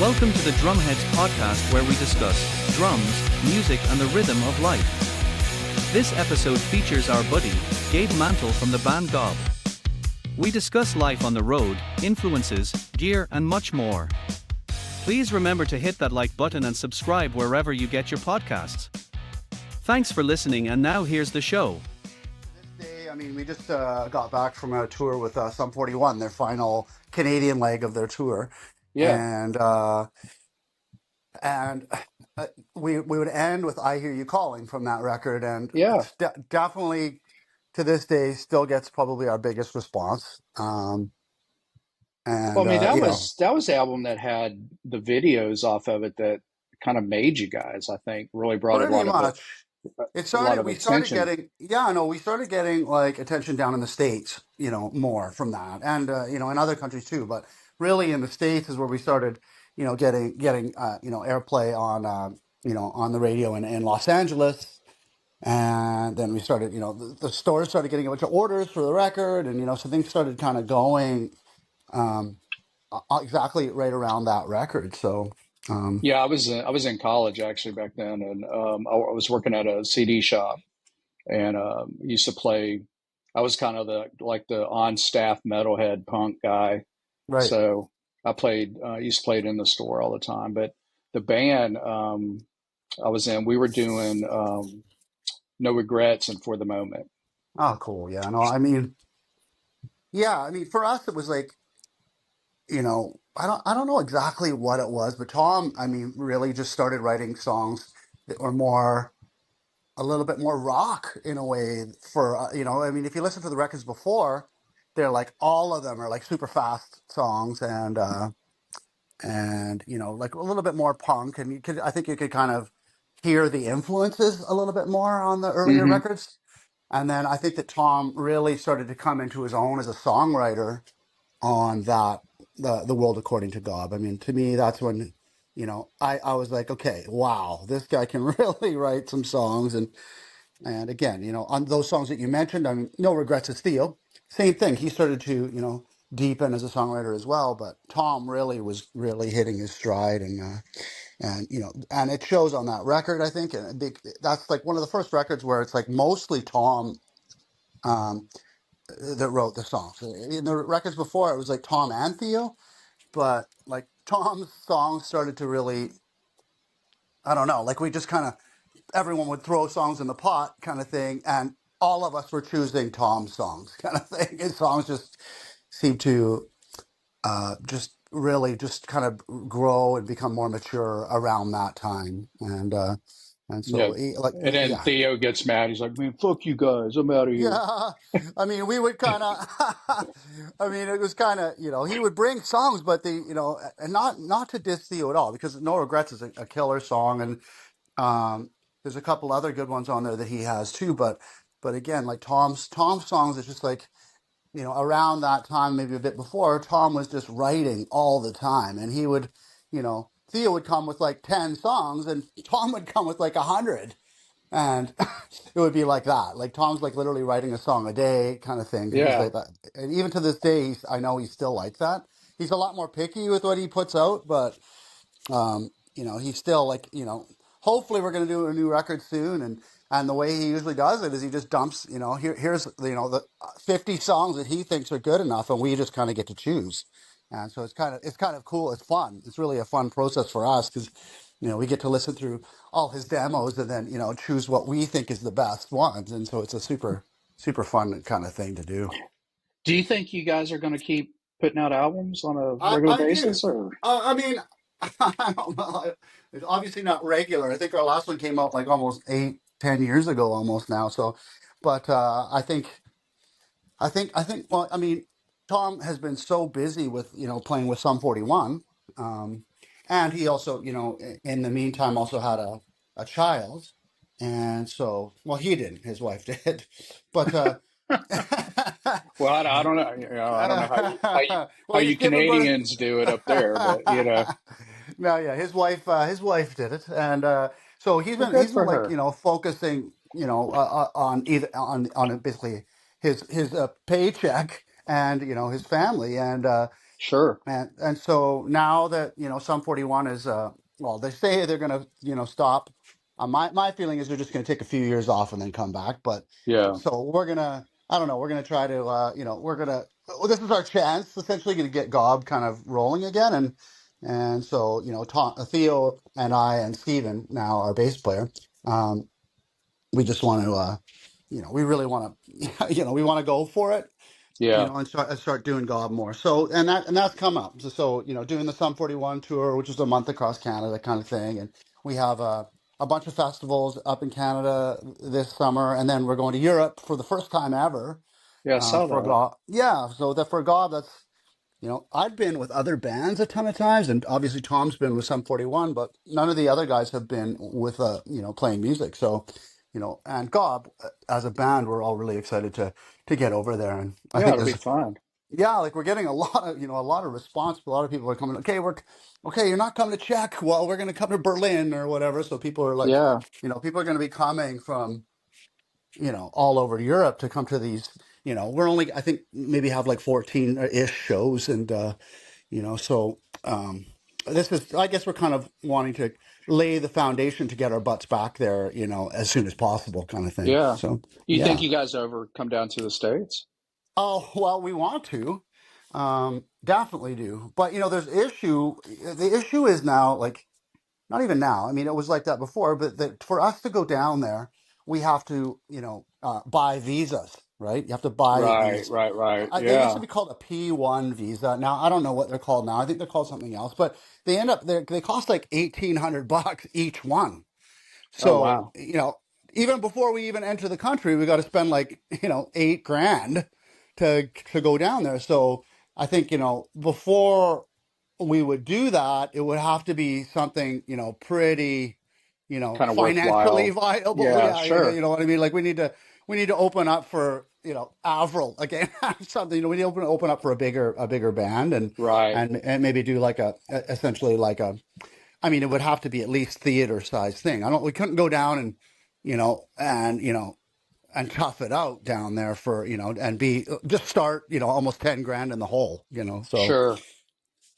Welcome to the Drumheads podcast where we discuss drums, music, and the rhythm of life. This episode features our buddy, Gabe Mantle from the band Gob. We discuss life on the road, influences, gear, and much more. Please remember to hit that like button and subscribe wherever you get your podcasts. Thanks for listening, and now here's the show. This day, we just got back from a tour with Sum 41, their final Canadian leg of their tour. Yeah. And we would end with "I Hear You Calling" from that record, and Yeah. it's definitely to this day still gets probably our biggest response. Well, that was the album that had the videos off of it that kind of made you guys, I think, really brought pretty much. We started attention. getting like attention down in the States, more from that, and in other countries too. But really, in the States is where we started, getting airplay on on the radio in Los Angeles, and then we started, the stores started getting a bunch of orders for the record, and so things started kind of going exactly right around that record. So. Yeah, I was in college actually back then, and I was working at a CD shop, and used to play. I was kind of the on staff metalhead punk guy, Right. so used to play it in the store all the time. But the band I was in, we were doing No Regrets and For the Moment. Oh, cool. Yeah. No, for us, it was like, I don't know exactly what it was, but Tom, really just started writing songs that were a little bit more rock in a way for, if you listen to the records before, they're like, all of them are like super fast songs and, like a little bit more punk. And I think you could kind of hear the influences a little bit more on the earlier Hmm. records. And then I think that Tom really started to come into his own as a songwriter on the world according to Gob. To me, that's when, I was like, okay, wow, this guy can really write some songs. And again, on those songs that you mentioned, No Regrets is Theo. Same thing. He started to, deepen as a songwriter as well. But Tom really was really hitting his stride, and it shows on that record, I think. And that's like one of the first records where it's like mostly Tom um, that wrote the songs. In the records before, it was like Tom and Theo, but like Tom's songs started to really, I don't know, like we just kind of, everyone would throw songs in the pot kind of thing, and all of us were choosing Tom's songs kind of thing. His songs just seemed to just really just kind of grow and become more mature around that time. And Yeah. so, And then yeah. Theo gets mad. He's like, man, fuck you guys. I'm out of here. Yeah, we would kind of, it was kind of, he would bring songs, but and not to diss Theo at all, because No Regrets is a killer song, and there's a couple other good ones on there that he has too, but again, like Tom's songs, it's just like, around that time, maybe a bit before, Tom was just writing all the time, and he would, Theo would come with like 10 songs, and Tom would come with like 100. And it would be like that. Like Tom's like literally writing a song a day kind of thing. He's Yeah. like that. And even to this day, I know he's still like that. He's a lot more picky with what he puts out, but he's still like, hopefully we're going to do a new record soon. And the way he usually does it is he just dumps, here's, the 50 songs that he thinks are good enough, and we just kind of get to choose. And so it's kind of cool. It's fun. It's really a fun process for us because, we get to listen through all his demos and then, choose what we think is the best ones. And so it's a super, super fun kind of thing to do. Do you think you guys are going to keep putting out albums on a regular I do. basis, or? I don't know. It's obviously not regular. I think our last one came out like almost 8, 10 years ago, almost now. So, but well, Tom has been so busy with playing with Sum 41, and he also in the meantime also had a child, and so well he didn't, his wife did, but Well, I don't know. I don't know how well, he's you given birth. Canadians do it up there, but No, yeah, his wife did it, and so well, good he's been for like her. focusing on either on basically his paycheck and his family, and Sure. And so now that Sum 41 is well, they say they're gonna stop. My feeling is they're just gonna take a few years off and then come back. But Yeah. so we're gonna, I don't know, we're gonna try to we're gonna, well, this is our chance essentially to get Gob kind of rolling again. And so Theo and I and Steven, now our bass player, um, we just want to we really want to we want to go for it, Yeah. and start doing Gob more. So and that's come up. So doing the Sum 41 tour, which is a month across Canada kind of thing, and we have a bunch of festivals up in Canada this summer, and then we're going to Europe for the first time ever Yeah. I saw for that. Gob. Yeah, so that for Gob, that's I've been with other bands a ton of times, and obviously Tom's been with Sum 41, but none of the other guys have been with playing music. So and Gob, as a band, we're all really excited to get over there, and I Yeah, think it'll be there's, fun. yeah, like we're getting a lot of a lot of response. A lot of people are coming. Okay. You're not coming to Czech. Well, we're going to come to Berlin or whatever. So people are like, Yeah. people are going to be coming from all over Europe to come to these. We're only, I think, maybe have like 14-ish shows, and so this is, I guess, we're kind of wanting to lay the foundation to get our butts back there, as soon as possible, kind of thing. Yeah. So You think yeah. you guys ever come down to the States? Oh, well, we want to. Definitely do. But the issue is now, like, not even now. I mean, it was like that before, but that for us to go down there, we have to, buy visas, right? You have to buy Right, these. right, right. They used to Yeah. be called a P1 visa. Now I don't know what they're called now. I think they're called something else, but they cost like $1,800 each one. Oh, So, wow. even before we even enter the country, we got to spend like, 8 grand to go down there. So I think, before we would do that, it would have to be something, pretty, Kind of financially worthwhile. viable. Yeah, Yeah, you sure. know what I mean? Like we need to open up for, Avril again, something, we need to open up for a bigger band, and Right. and maybe do like essentially like I mean, it would have to be at least theater size thing. We couldn't go down and, and tough it out down there for, and be just start, almost 10 grand in the hole, so, Sure.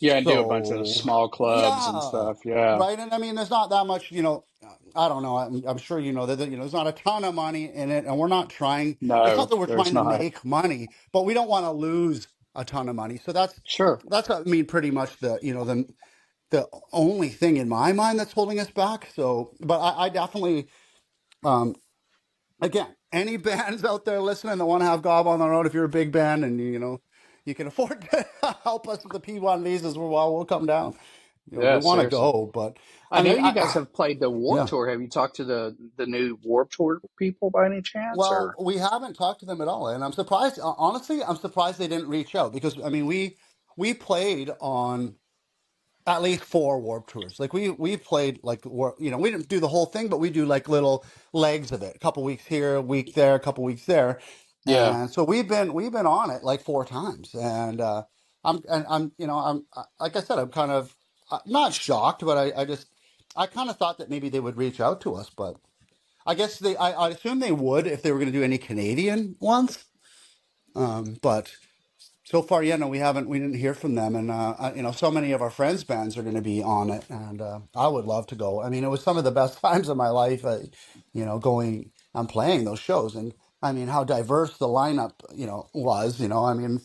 Yeah, and do a bunch of so small clubs and yeah, stuff. Yeah. right. And I mean, there's not that much, I don't know. I'm sure that, there's not a ton of money in it, and we're not trying, it's not No, that we're there's trying to not. make money, but we don't want to lose a ton of money. So Sure. I mean, pretty much the only thing in my mind that's holding us back. So, but I definitely, um, again, any bands out there listening that want to have Gob on their own, if you're a big band and you can afford to help us with the P1 visas, we'll come down. We Yeah, want to seriously. go, but I I know mean, you guys have played the Warp yeah. Tour. Have you talked to the new Warp Tour people by any chance? Well, Or we haven't talked to them at all, and I'm surprised. Honestly, I'm surprised they didn't reach out, because I mean, we played on at least 4 Warp Tours. Like we played like we didn't do the whole thing, but we do like little legs of it. A couple weeks here, a week there, a couple weeks there, yeah, and so we've been on it like 4 times. And like I said, I'm kind of not shocked, but I kind of thought that maybe they would reach out to us, but I guess I assume they would if they were going to do any Canadian ones. But so far, yeah, no, we didn't hear from them, and so many of our friends' bands are going to be on it, and I would love to go. I mean, it was some of the best times of my life, going and playing those shows, and I mean, how diverse the lineup, was. I mean,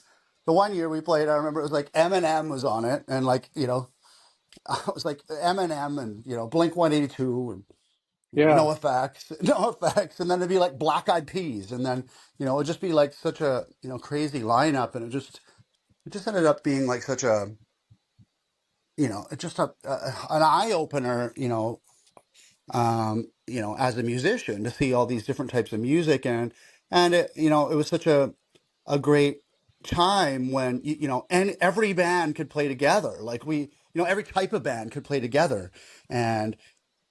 the one year we played, I remember it was like Eminem was on it, and like, it was like Eminem and Blink 182 and yeah, no effects, no effects, and then it'd be like Black Eyed Peas, and then it'd just be like such a crazy lineup, and it just ended up being like such a it's just an eye opener, as a musician, to see all these different types of music, and it was such a great time when and every band could play together, like every type of band could play together. And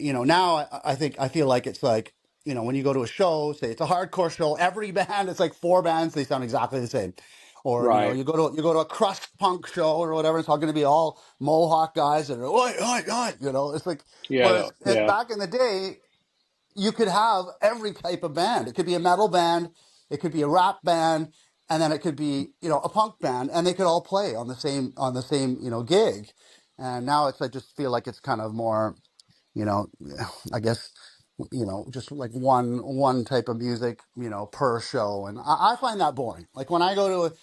now I feel like it's like, when you go to a show, say it's a hardcore show, every band, it's like 4 bands, they sound exactly the same. Or right. you go to a crust punk show or whatever, it's all going to be all Mohawk guys that are oi, oi, oi, it's like, Yeah, whereas yeah, back in the day, you could have every type of band. It could be a metal band, it could be a rap band, and then it could be a punk band, and they could all play on the same gig. And now I just feel like it's kind of more, you know, I guess, just like one type of music, per show, and I find that boring. Like when I go to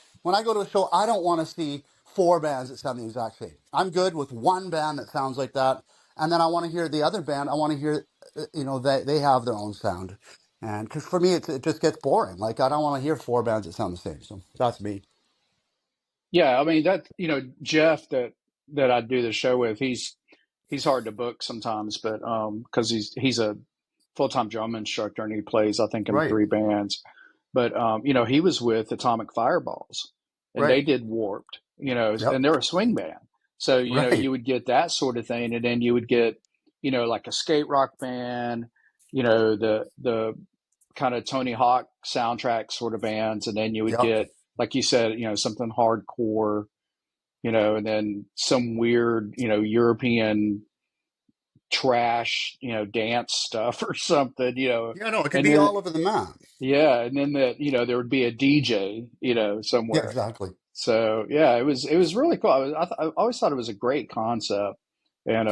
a show, I don't want to see four bands that sound the exact same. I'm good with one band that sounds like that, and then I want to hear the other band. I want to hear, they have their own sound, and because for me it just gets boring. Like I don't want to hear four bands that sound the same. So that's me. Yeah, I mean that Jeff that I do the show with, he's hard to book sometimes, but because he's a full-time drum instructor and he plays I think in Right, three bands. But he was with Atomic Fireballs and they right, did Warped, yep, and they're a swing band. So, right, you would get that sort of thing and then you would get, like a skate rock band, the kind of Tony Hawk soundtrack sort of bands, and then you would yep. get, like you said, something hardcore, and then some weird, European trash, dance stuff or something, Yeah, no, it could and be then all over the map. yeah, and then there would be a DJ, Yeah, somewhere. exactly. So yeah, it was really cool. I always thought it was a great concept, and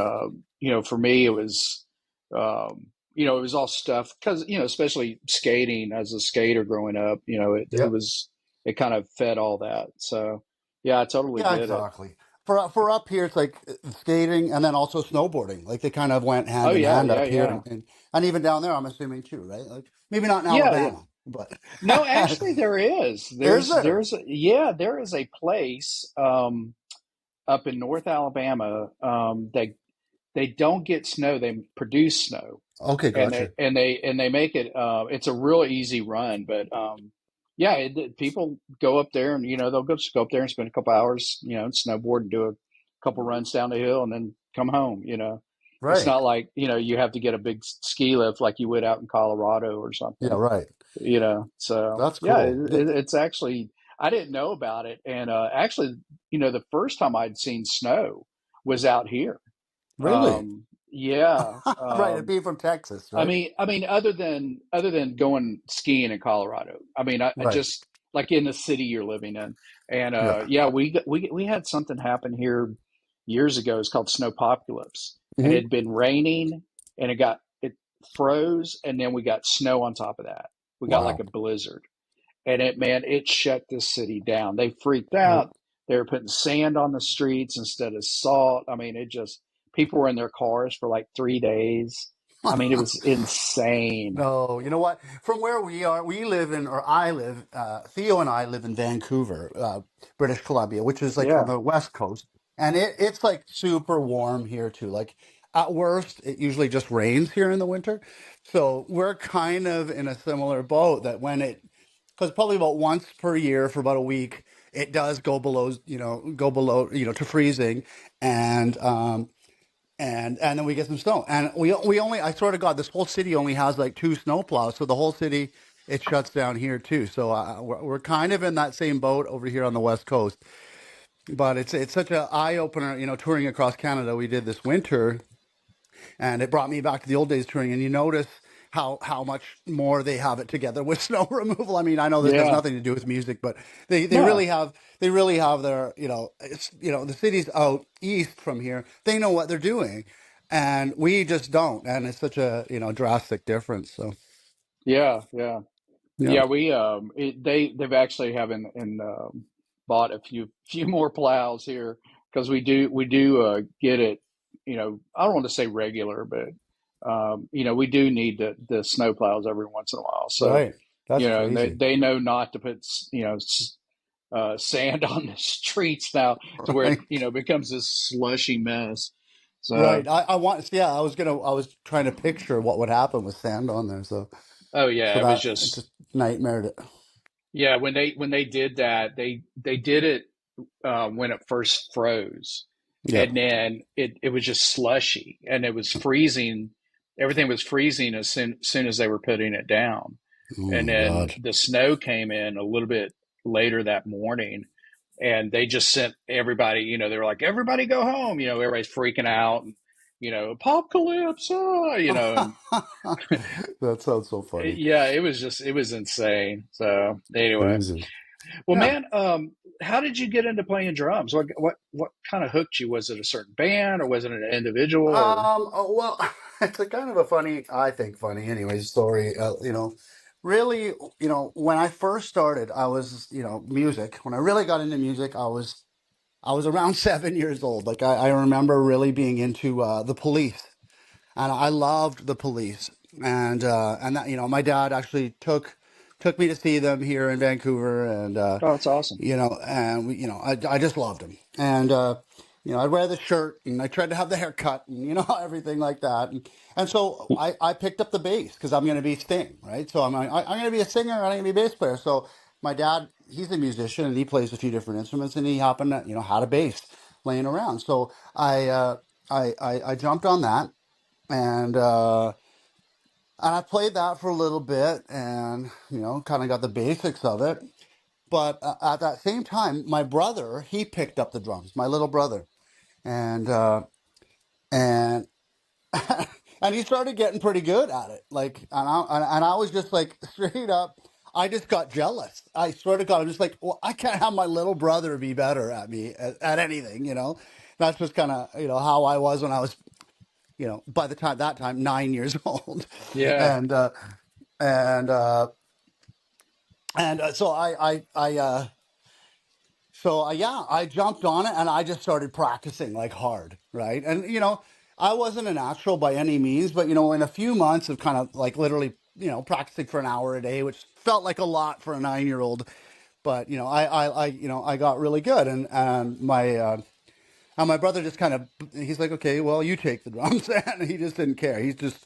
for me it was, it was all stuff because especially skating as a skater growing up, Yep. it kind of fed all that. So yeah, I totally Yeah, get it. exactly. For up here, it's like skating and then also snowboarding. Like they kind of went Oh hand in yeah, hand yeah, up here, yeah, and even down there, I'm assuming too, right? Like maybe not in yeah, yeah. Alabama, but No, actually, there is. is there? Yeah, there is a place up in North Alabama they don't get snow, they produce snow, Okay, and they gotcha. and they and they make it. It's a real easy run, but yeah, people go up there and they'll just go up there and spend a couple hours, snowboard and do a couple runs down the hill and then come home. It's Right. not like you have to get a big ski lift like you would out in Colorado or Yeah, something. right. So That's yeah, cool. it's actually, I didn't know about it, and actually, the first time I'd seen snow was out here. Really? Yeah. Right. It'd be from Texas, I right? mean, other than going skiing in Colorado, I mean, I Right. just like in the city you're living in, and Yeah. yeah, we had something happen here years ago. It's called snowpocalypse, and it Hmm. had been raining, and it froze, and then we got snow on top of that. We got like Wow. a blizzard, and it shut this city down. They freaked R- out. They were putting sand on the streets instead of salt. I mean, it just, people were in their cars for like 3 days. I mean, it was insane. No, you know what? From where we are, Theo and I live in Vancouver, British Columbia, which is like on Yeah, the west coast, and it's like super warm here too. Like at worst, it usually just rains here in the winter, so we're kind of in a similar boat that because probably about once per year for about a week, it does go below, to freezing, and and then we get some snow. And we only, I swear to God, this whole city only has like two snow plows. So the whole city, it shuts down here too. So we're kind of in that same boat over here on the West Coast. But it's such an eye opener, touring across Canada. We did this winter, and it brought me back to the old days touring. And you notice how much more they have it together with snow removal. I mean, I know this has yeah, nothing to do with music, but they no, really have their, the cities out east from here. They know what they're doing, and we just don't. And it's such a drastic difference. So yeah, yeah. yeah, Yeah, they've actually haven't bought a few more plows here because we do get it. I don't want to say regular, but we do need the snow plows every once in a while. So right. That's and they crazy, they know not to put sand on the streets now to where it right? becomes this slushy mess. Right. So I want. Yeah, I was trying to picture what would happen with sand on there. oh So yeah, it was that it just just nightmared it. yeah, when they did that, they did it when it first froze, Yeah. and then it was just slushy, and it was freezing. Everything was freezing as soon as they were putting it down, Oh and my then God. the snow came in a little bit later that morning, and they just sent everybody. They were like, "Everybody go home!" Everybody's freaking out, and apocalypse, and That sounds so funny. yeah, it was insane. So anyway. Crazy. Well, Yeah. man, how did you get into playing drums? What kind of hooked you? Was it a certain band, or was it an individual? Or Well, it's a kind of a funny, I think funny anyway, story. Really, when I first started, I was, music. When I really got into music, I was around 7 years old. Like I remember really being into the Police, and I loved the Police. And that, my dad actually took me to see them here in Vancouver, and oh, that's awesome. I just loved him. And I'd wear the shirt, and I tried to have the haircut, and everything like that. And so I picked up the bass because I'm going to be Sting, right? So I'm going to be a singer, and I'm going to be a bass player. So my dad, he's a musician, and he plays a few different instruments, and he happened to had a bass laying around. So I jumped on that, and I played that for a little bit, and kind of got the basics of it. But at that same time, my brother, he picked up the drums, my little brother, and and and he started getting pretty good at it. Like, and I was just like, straight up, I just got jealous. I swear to God, I'm just like, well, I can't have my little brother be better at me at anything. That's just kind of how I was when I was by the time that time 9 years old, Yeah. and and uh, so yeah, I jumped on it, and I just started practicing like hard, right? And I wasn't a natural by any means, but in a few months of kind of like literally practicing for an hour a day, which felt like a lot for a 9 year old, but I got really good, and my brother just kind of, he's like, okay, well, you take the drums, and he just didn't care. He just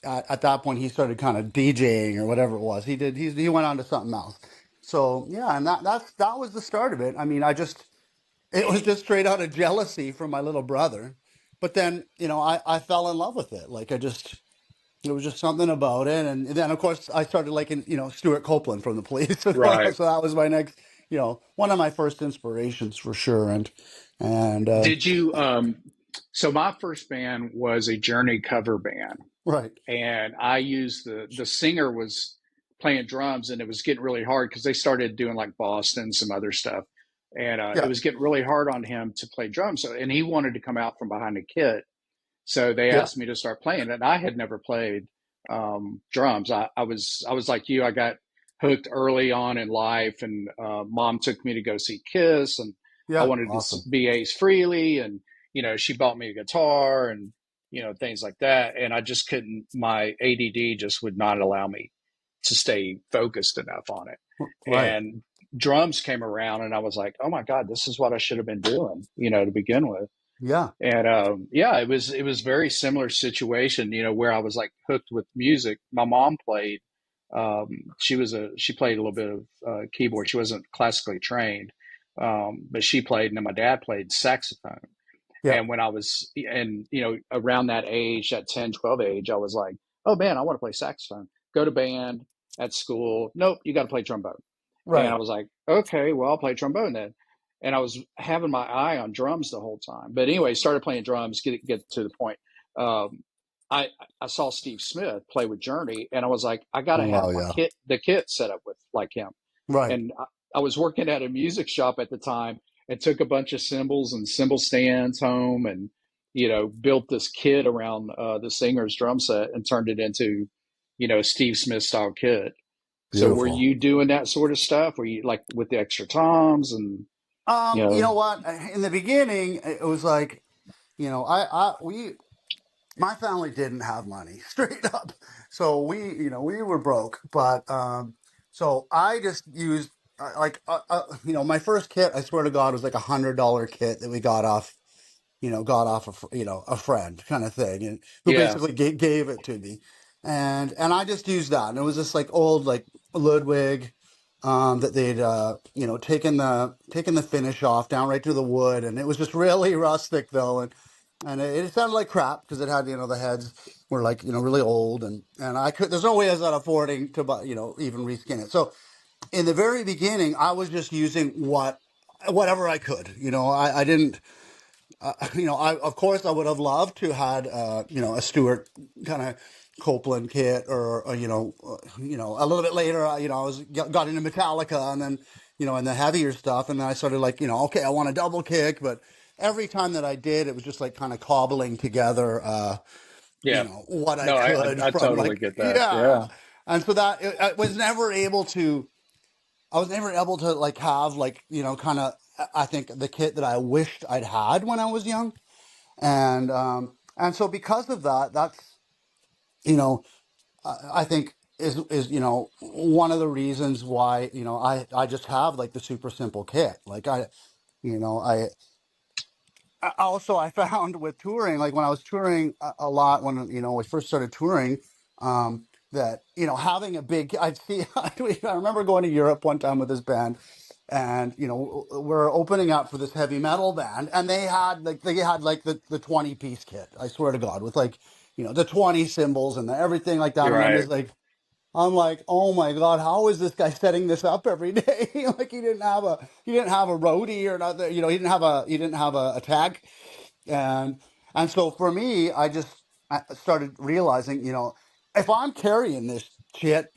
at that point he started kind of DJing or whatever it was. He went on to something else. So yeah, and that was the start of it. I mean, it was just straight out of jealousy from my little brother. But then, I fell in love with it. Like it was just something about it. And then of course I started liking, Stuart Copeland from the Police as well. Right. So that was my next, one of my first inspirations for sure. And Did you? So my first band was a Journey cover band, right. and I used the singer was playing drums, and it was getting really hard because they started doing like Boston, some other stuff, and it Yeah. was getting really hard on him to play drums. So, and he wanted to come out from behind a kit, so they Yeah. asked me to start playing, and I had never played drums. I was like you. I got hooked early on in life, and mom took me to go see Kiss, and I Yeah. wanted to Awesome. be Ace Frehley, and she bought me a guitar and things like that, and I just couldn't. My ADD just would not allow me to stay focused enough on it, Right. and drums came around, and I was like, oh my god, this is what I should have been doing, to begin with. Yeah. And yeah, it was very similar situation, where I was like hooked with music. My mom played. Um, she played a little bit of keyboard. She wasn't classically trained, but she played, and then my dad played saxophone. Yeah. And when I was, and around that age, that 10, 12 age, I was like, oh man, I want to play saxophone. Go to band at school. Nope, you got to play trombone. And I Right. was like, okay, well, I'll play trombone then. And I was having my eye on drums the whole time. But anyway, started playing drums, get to the point. Um, I I saw Steve Smith play with Journey, and I was like, I got to Oh have wow. my Yeah. the kit set up with like him. Right. And I was working at a music shop at the time, and took a bunch of cymbals and cymbal stands home, and built this kit around the singer's drum set and turned it into Steve Smith style kit. So were Beautiful. you doing that sort of stuff? Were you like with the extra toms and you You know? know what? In the beginning, it was like, my family didn't have money, straight up. So we were broke. But so I just used my first kit. I swear to God, was like $100 kit that we got off of a friend kind of thing, and who Yeah, basically gave it to me, and I just used that, and it was just like old like Ludwig, that they'd taken the finish off down right to the wood, and it was just really rustic though, and it sounded like crap because it had the heads were like really old, and I could there's no way I was not affording to buy even reskin it. So in the very beginning I was just using whatever I could. I didn't I of course I would have loved to had a Stewart kind of Copeland kit, or a little bit later, I was got into Metallica, and then and the heavier stuff, and then I started like okay, I want a double kick, but every time that I did, it was just like kind of cobbling together, Yeah. what I No, could I from totally like, get that. yeah, Yeah. and so that I was never able to. I was never able to like have like kind of I think the kit that I wished I'd had when I was young, and so because of that, that's you know I think is one of the reasons why I just have like the super simple kit. Like I also I found with touring, like when I was touring a lot, when we first started touring, that having a big I'd see I remember going to Europe one time with this band, and we're opening up for this heavy metal band, and they had like the 20-piece kit, I swear to God, with like the 20 cymbals and everything like that, You're and right. I'm like, oh my God, how is this guy setting this up every day? Like he didn't have a roadie or nothing, he didn't have a tag, and so for me, I started realizing, if I'm carrying this shit,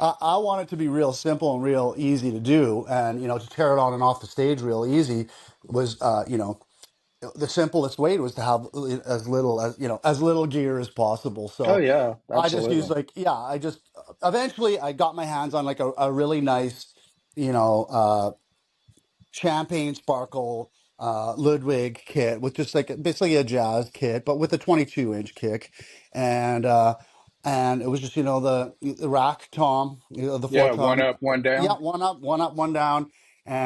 I want it to be real simple and real easy to do, and to tear it on and off the stage real easy was, the simplest way was to have as little gear as possible. Oh So yeah, I just used absolutely. like, yeah, I just eventually I got my hands on like a really nice, you know, uh, champagne sparkle Ludwig kit with just like basically a jazz kit, but with a 22-inch kick, and it was just the rack tom, the four Yeah, one tom, up, one yeah, down. one up, one up, one down,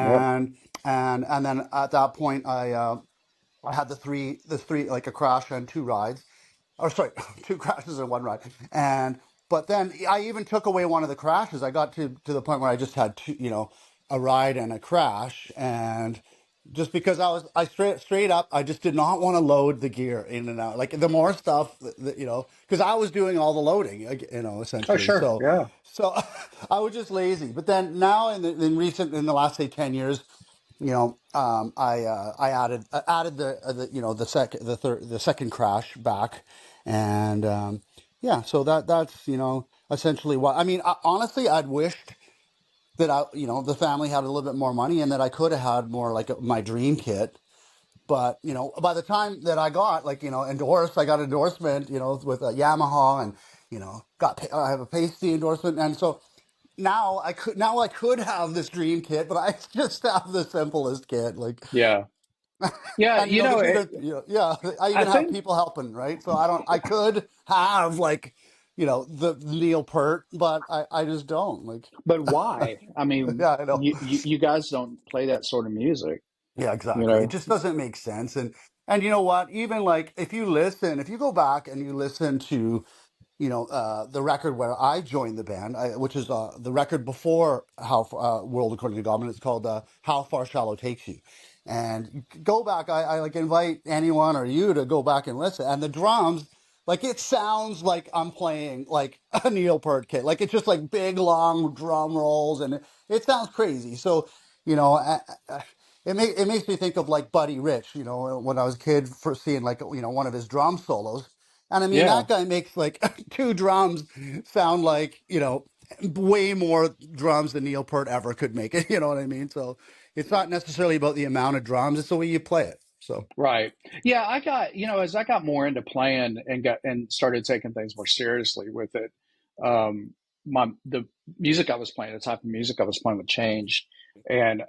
Yep. and then at that point I had the three like a crash and two rides, or sorry, two crashes and one ride. And but then I even took away one of the crashes. I got to the point where I just had two, a ride and a crash, and just because I straight up, I just did not want to load the gear in and out. Like the more stuff because I was doing all the loading, Oh essentially. sure. Yeah. So I was just lazy. But then now in the last say 10 years, I added the second crash back, and yeah, so that's essentially what I mean. Honestly, I'd wished that the family had a little bit more money, and that I could have had more like my dream kit. But by the time that I got like endorsed, I got endorsement with Yamaha, and I have a pasty endorsement, and so now I could have this dream kit, but I just have the simplest kit, like. Yeah. Yeah. And yeah, I I even have think, people helping, right? So I could have like, the Neil Peart, but I just don't like. but why? I mean, Yeah, I know. you guys don't play that sort of music, Yeah, you exactly. It know? just doesn't make sense. And you know what? Even like if you go back and you listen to the record where I joined the band, which is the record before World According to God, and it's called How Far Shallow Takes You. And you could go back, I like invite anyone or you to go back and listen. And the drums, like it sounds like I'm playing like a Neil Peart kit. Like it's just like big long drum rolls, and it sounds crazy. So, you know, it makes me think of like Buddy Rich, when I was a kid, for seeing like one of his drum solos. And I mean, Yeah. that guy makes like two drums sound like, way more drums than Neil Peart ever could make it. You know what I mean? So it's not necessarily about the amount of drums, it's the way you play it. So, Right. Yeah, I got, as I got more into playing and started taking things more seriously with it, the music I was playing, the type of music I was playing would change. And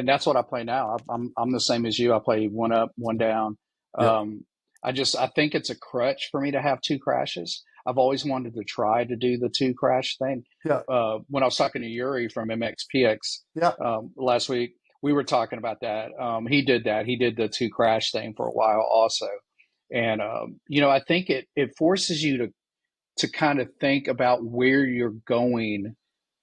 that's what I play now. I'm the same as you. I play one up, one down. yeah, Um, I think it's a crutch for me to have two crashes. I've always wanted to try to do the two crash thing. yeah, When I was talking to Yuri from MXPX yeah, last week, we were talking about that. He did that. He did the two crash thing for a while also. And, I think it forces you to kind of think about where you're going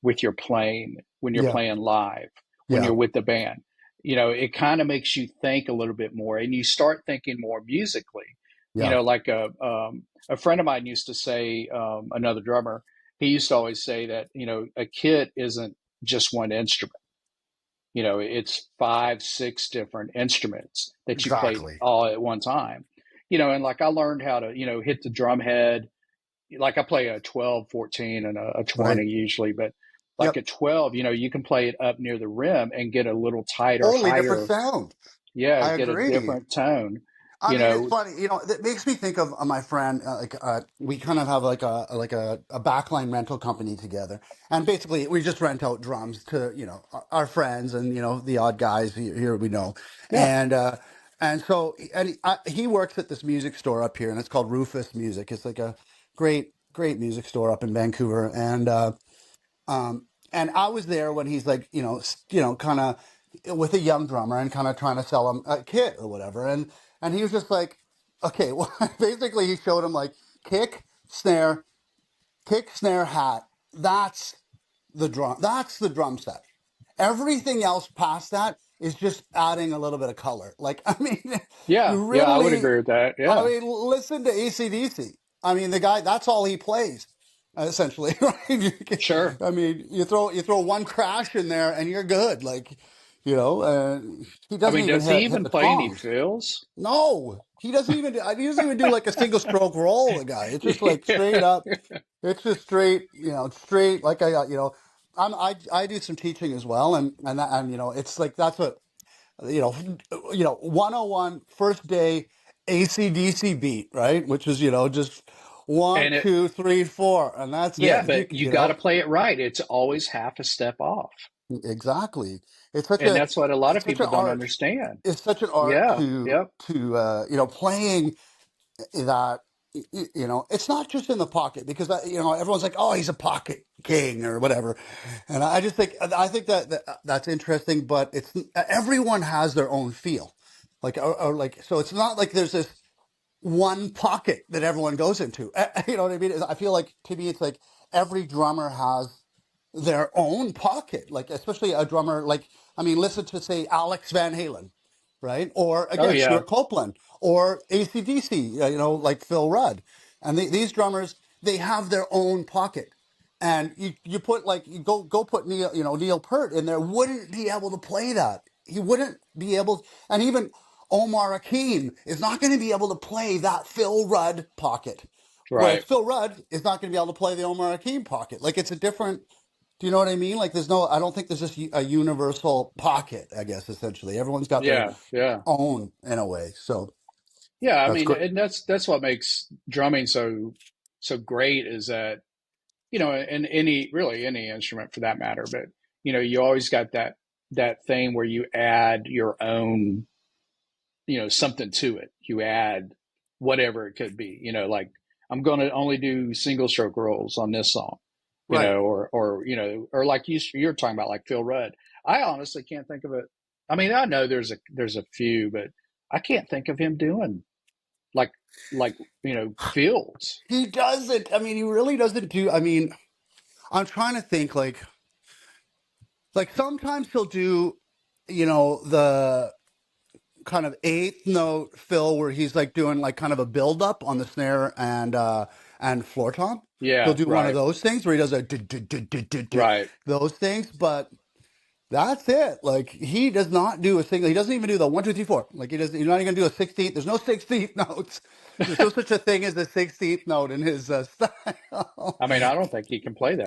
with your playing when you're yeah, playing live, when yeah, you're with the band. It kind of makes you think a little bit more, and you start thinking more musically. yeah, Like a friend of mine used to say, another drummer, he used to always say that, a kit isn't just one instrument. it's 5, 6 different instruments that you play Exactly. all at one time. And like I learned how to, hit the drum head. Like I play a 12, 14, and a Right. 20 usually, but like Yep. a 12, you can play it up near the rim and get a little tighter, Totally different higher, sound. yeah, I get a agree. different tone, I you mean, it's know. funny, it makes me think of my friend. We kind of have like a backline rental company together, and basically we just rent out drums to our friends and the odd guys here we know, Yeah. and so he works at this music store up here, and it's called Rufus Music. It's like a great music store up in Vancouver, and I was there when he's like, kind of with a young drummer and kind of trying to sell him a kit or whatever. And he was just like, okay, well, basically he showed him like kick, snare, hat. That's the drum. That's the drum set. Everything else past that is just adding a little bit of color. Like, I mean, Yeah. you Yeah. I would really, agree with that. I Yeah. mean, listen to AC/DC. I mean, the guy, that's all he plays, essentially, right? Sure. I mean, you throw one crash in there and you're good. Like, he I doesn't mean, even does he hit even the play any toms. fills? No, he doesn't even do like a single stroke roll, the guy. It's just like straight Yeah. up. It's just straight, straight. Like I do some teaching as well, and it's like that's what you know, 101 first day ACDC beat, right? Which is just one, And it, two, three, four, and that's yeah, it. If you but you got to play it right. It's always half a step off. exactly. It's such And a that's what a lot it's of such an people don't art. understand. It's such an art Yeah. to Yep. playing that it's not just in the pocket because everyone's like, oh, he's a pocket king or whatever, and I think that's interesting, but it's everyone has their own feel, like or like, so it's not like there's this one pocket that everyone goes into. You know what I mean? I feel like, to me, it's like every drummer has their own pocket. Like, especially a drummer, like, I mean, listen to, say, Alex Van Halen, right? Or Oh, again, yeah. Stuart Copeland, or AC/DC, like Phil Rudd. And these drummers, they have their own pocket. And you put, like, you go put Neil Peart in there, wouldn't be able to play that. He wouldn't be able, and even Omar Akeem is not going to be able to play that Phil Rudd pocket. Whereas Right. Phil Rudd is not going to be able to play the Omar Akeem pocket. Like, it's a different, do you know what I mean? Like, I don't think there's just a universal pocket, I guess, essentially. Everyone's got their Yeah. Yeah. own in a way. So Yeah. I that's mean, great. and that's what makes drumming so great is that, in any instrument for that matter, but you always got that thing where you add your own, something to it. You add whatever it could be, like I'm going to only do single stroke rolls on this song, Right. or like you're talking about, like Phil Rudd. I honestly can't think of it. I mean, I know there's a few, but I can't think of him doing like like fills. He doesn't. I mean, he really doesn't do. I mean, I'm trying to think, like sometimes he'll do, the kind of eighth note fill where he's like doing like kind of a build up on the snare and floor tom. He'll Yeah, do one of right, those things where he does right. those things, but that's it. Like, he does not do a single. He doesn't even do the 1, 2, 3, 4. Like, he doesn't. He's not even gonna do a 16th. There's no 16th notes. There's no such a thing as a 16th note in his style. I mean, I don't think he can play it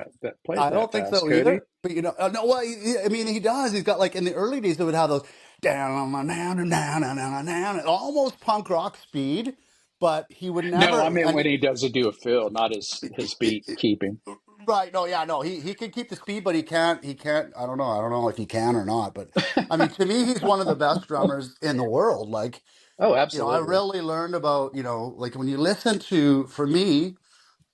I that don't think fast, so could he? either. But no. Well, I mean, he does. He's got, like, in the early days, they would have those down, down, down, down, down, almost punk rock speed. But he would No, never. I mean And when he doesn't do a fill, not his beat keeping. right, no, yeah, no. He can keep the speed, but he can't. He can't. I don't know. I don't know if he can or not. But I mean, to me, he's one of the best drummers in the world. Like, Oh, I absolutely. really learned about, like, when you listen to, for me,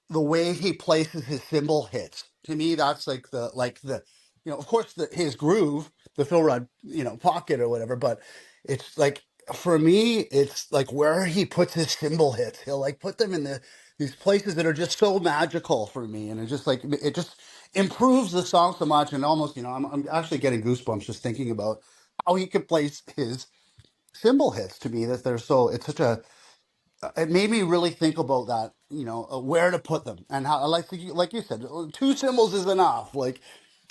the way he places his cymbal hits. To me, that's like the of course, his groove, the Phil Rudd, pocket or whatever. But it's like, for me, it's like where he puts his cymbal hits. He'll like put them in these places that are just so magical for me, and it just improves the song so much. And almost, I'm actually getting goosebumps just thinking about how he can place his cymbal hits. To me, that they're so it's such a it made me really think about that, where to put them and how, like you said, two cymbals is enough. Like,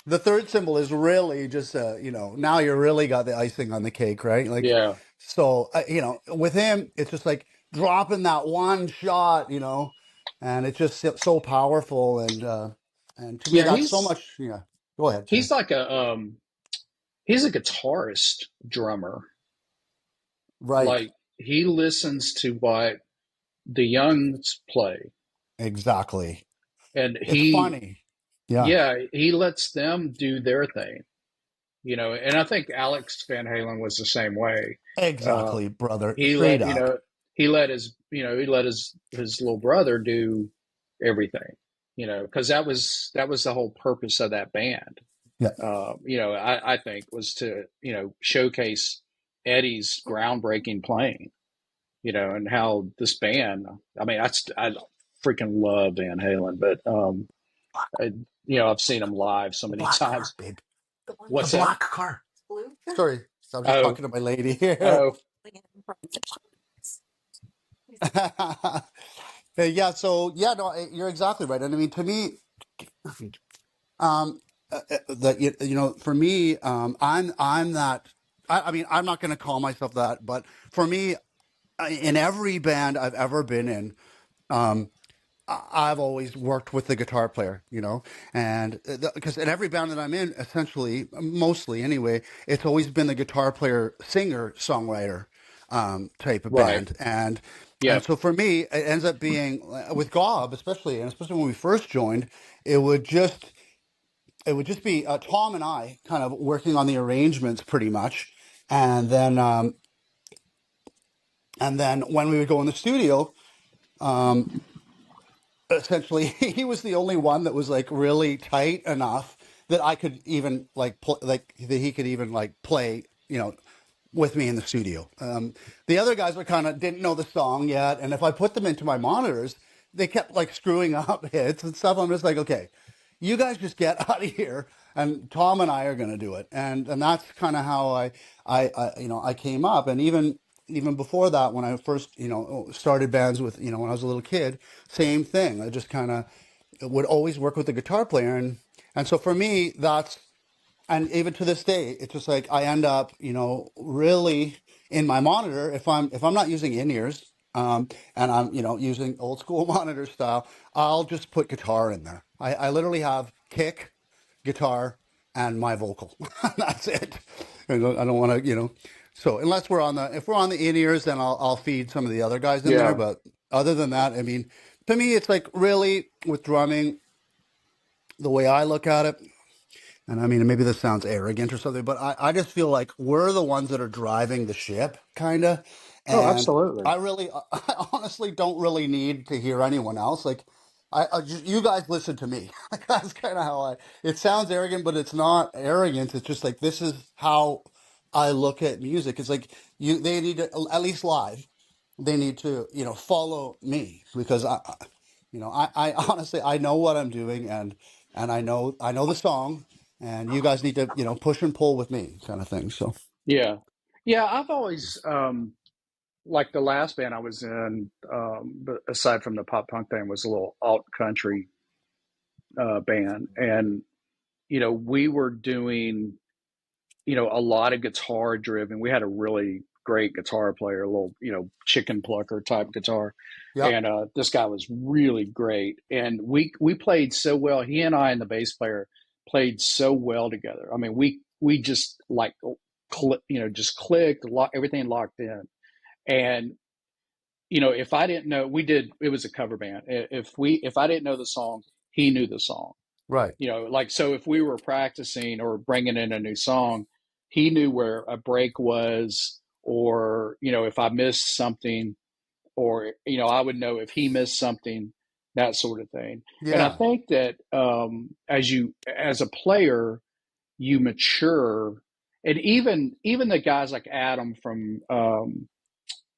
the third cymbal is really just now you really got the icing on the cake, right? Like, Yeah. so with him it's just like dropping that one shot, and it's just so powerful, and to me Yeah, that's so much. Yeah, go ahead, sorry. he's like he's a guitarist drummer. Right, Like he listens to what the youngs play, exactly. and It's funny. Yeah, he lets them do their thing, and I think Alex Van Halen was the same way. Uh, exactly, brother, he straight let up. he let his little brother do everything, because that was the whole purpose of that band. Yeah, I think was to showcase Eddie's groundbreaking playing, and how this band. I mean, I freaking love Van Halen, but I, I've seen him live so the many black car, times. babe. The What's that? black car. Sorry, I'm just Oh, talking to my lady here. oh, Yeah, so yeah, no, you're exactly right. And I mean, to me, um, that for me, I'm that. I mean, I'm not going to call myself that, but for me, in every band I've ever been in, um, I've always worked with the guitar player, and because in every band that I'm in, essentially, mostly anyway, it's always been the guitar player, singer, songwriter type of right. band, and Yeah. so for me, it ends up being with Gob, especially, and especially when we first joined, it would just it would just be Tom and I kind of working on the arrangements pretty much, and then when we would go in the studio. Um, Essentially he was the only one that was like really tight enough that I could even like that he could even like play, with me in the studio. The other guys were kind of didn't know the song yet, and if I put them into my monitors, they kept like screwing up hits and stuff. I'm just like, okay, you guys just get out of here, and Tom and I are going to do it, and that's kind of how I came up, and even before that, when I first started bands with when I was a little kid, same thing. I just kind of would always work with the guitar player, and so for me that's and even to this day, it's just like I end up, really in my monitor if I'm not using in-ears, and I'm using old school monitor style, I'll just put guitar in there. I literally have kick, guitar, and my vocal. That's it. I don't want to, So unless if we're on the in-ears, then I'll feed some of the other guys in there. Yeah. But other than that, I mean, to me, it's like really with drumming, the way I look at it. And I mean, maybe this sounds arrogant or something, but I just feel like we're the ones that are driving the ship, kind of. Oh, And absolutely. I honestly don't really need to hear anyone else. Like, you guys listen to me. Like, that's kind of how it sounds arrogant, but it's not arrogance. It's just like, this is how I look at music. It's like, they need to, at least live, they need to, follow me because I honestly, I know what I'm doing, and I know the song, and you guys need to push and pull with me, kind of thing. So Yeah. Yeah. I've always, like the last band I was in, but aside from the pop punk band, was a little alt country band, and we were doing a lot of guitar driven. We had a really great guitar player, a little chicken plucker type guitar, yeah, and this guy was really great, and we played so well. He and I and the bass player played so well together. I mean, we just like just clicked, everything locked in, and if I didn't know, it was a cover band. If I didn't know the song, he knew the song. right, Like, so if we were practicing or bringing in a new song, he knew where a break was, or if I missed something, or I would know if he missed something, that sort of thing. And I yeah, think that as a player, you mature, and even the guys like Adam from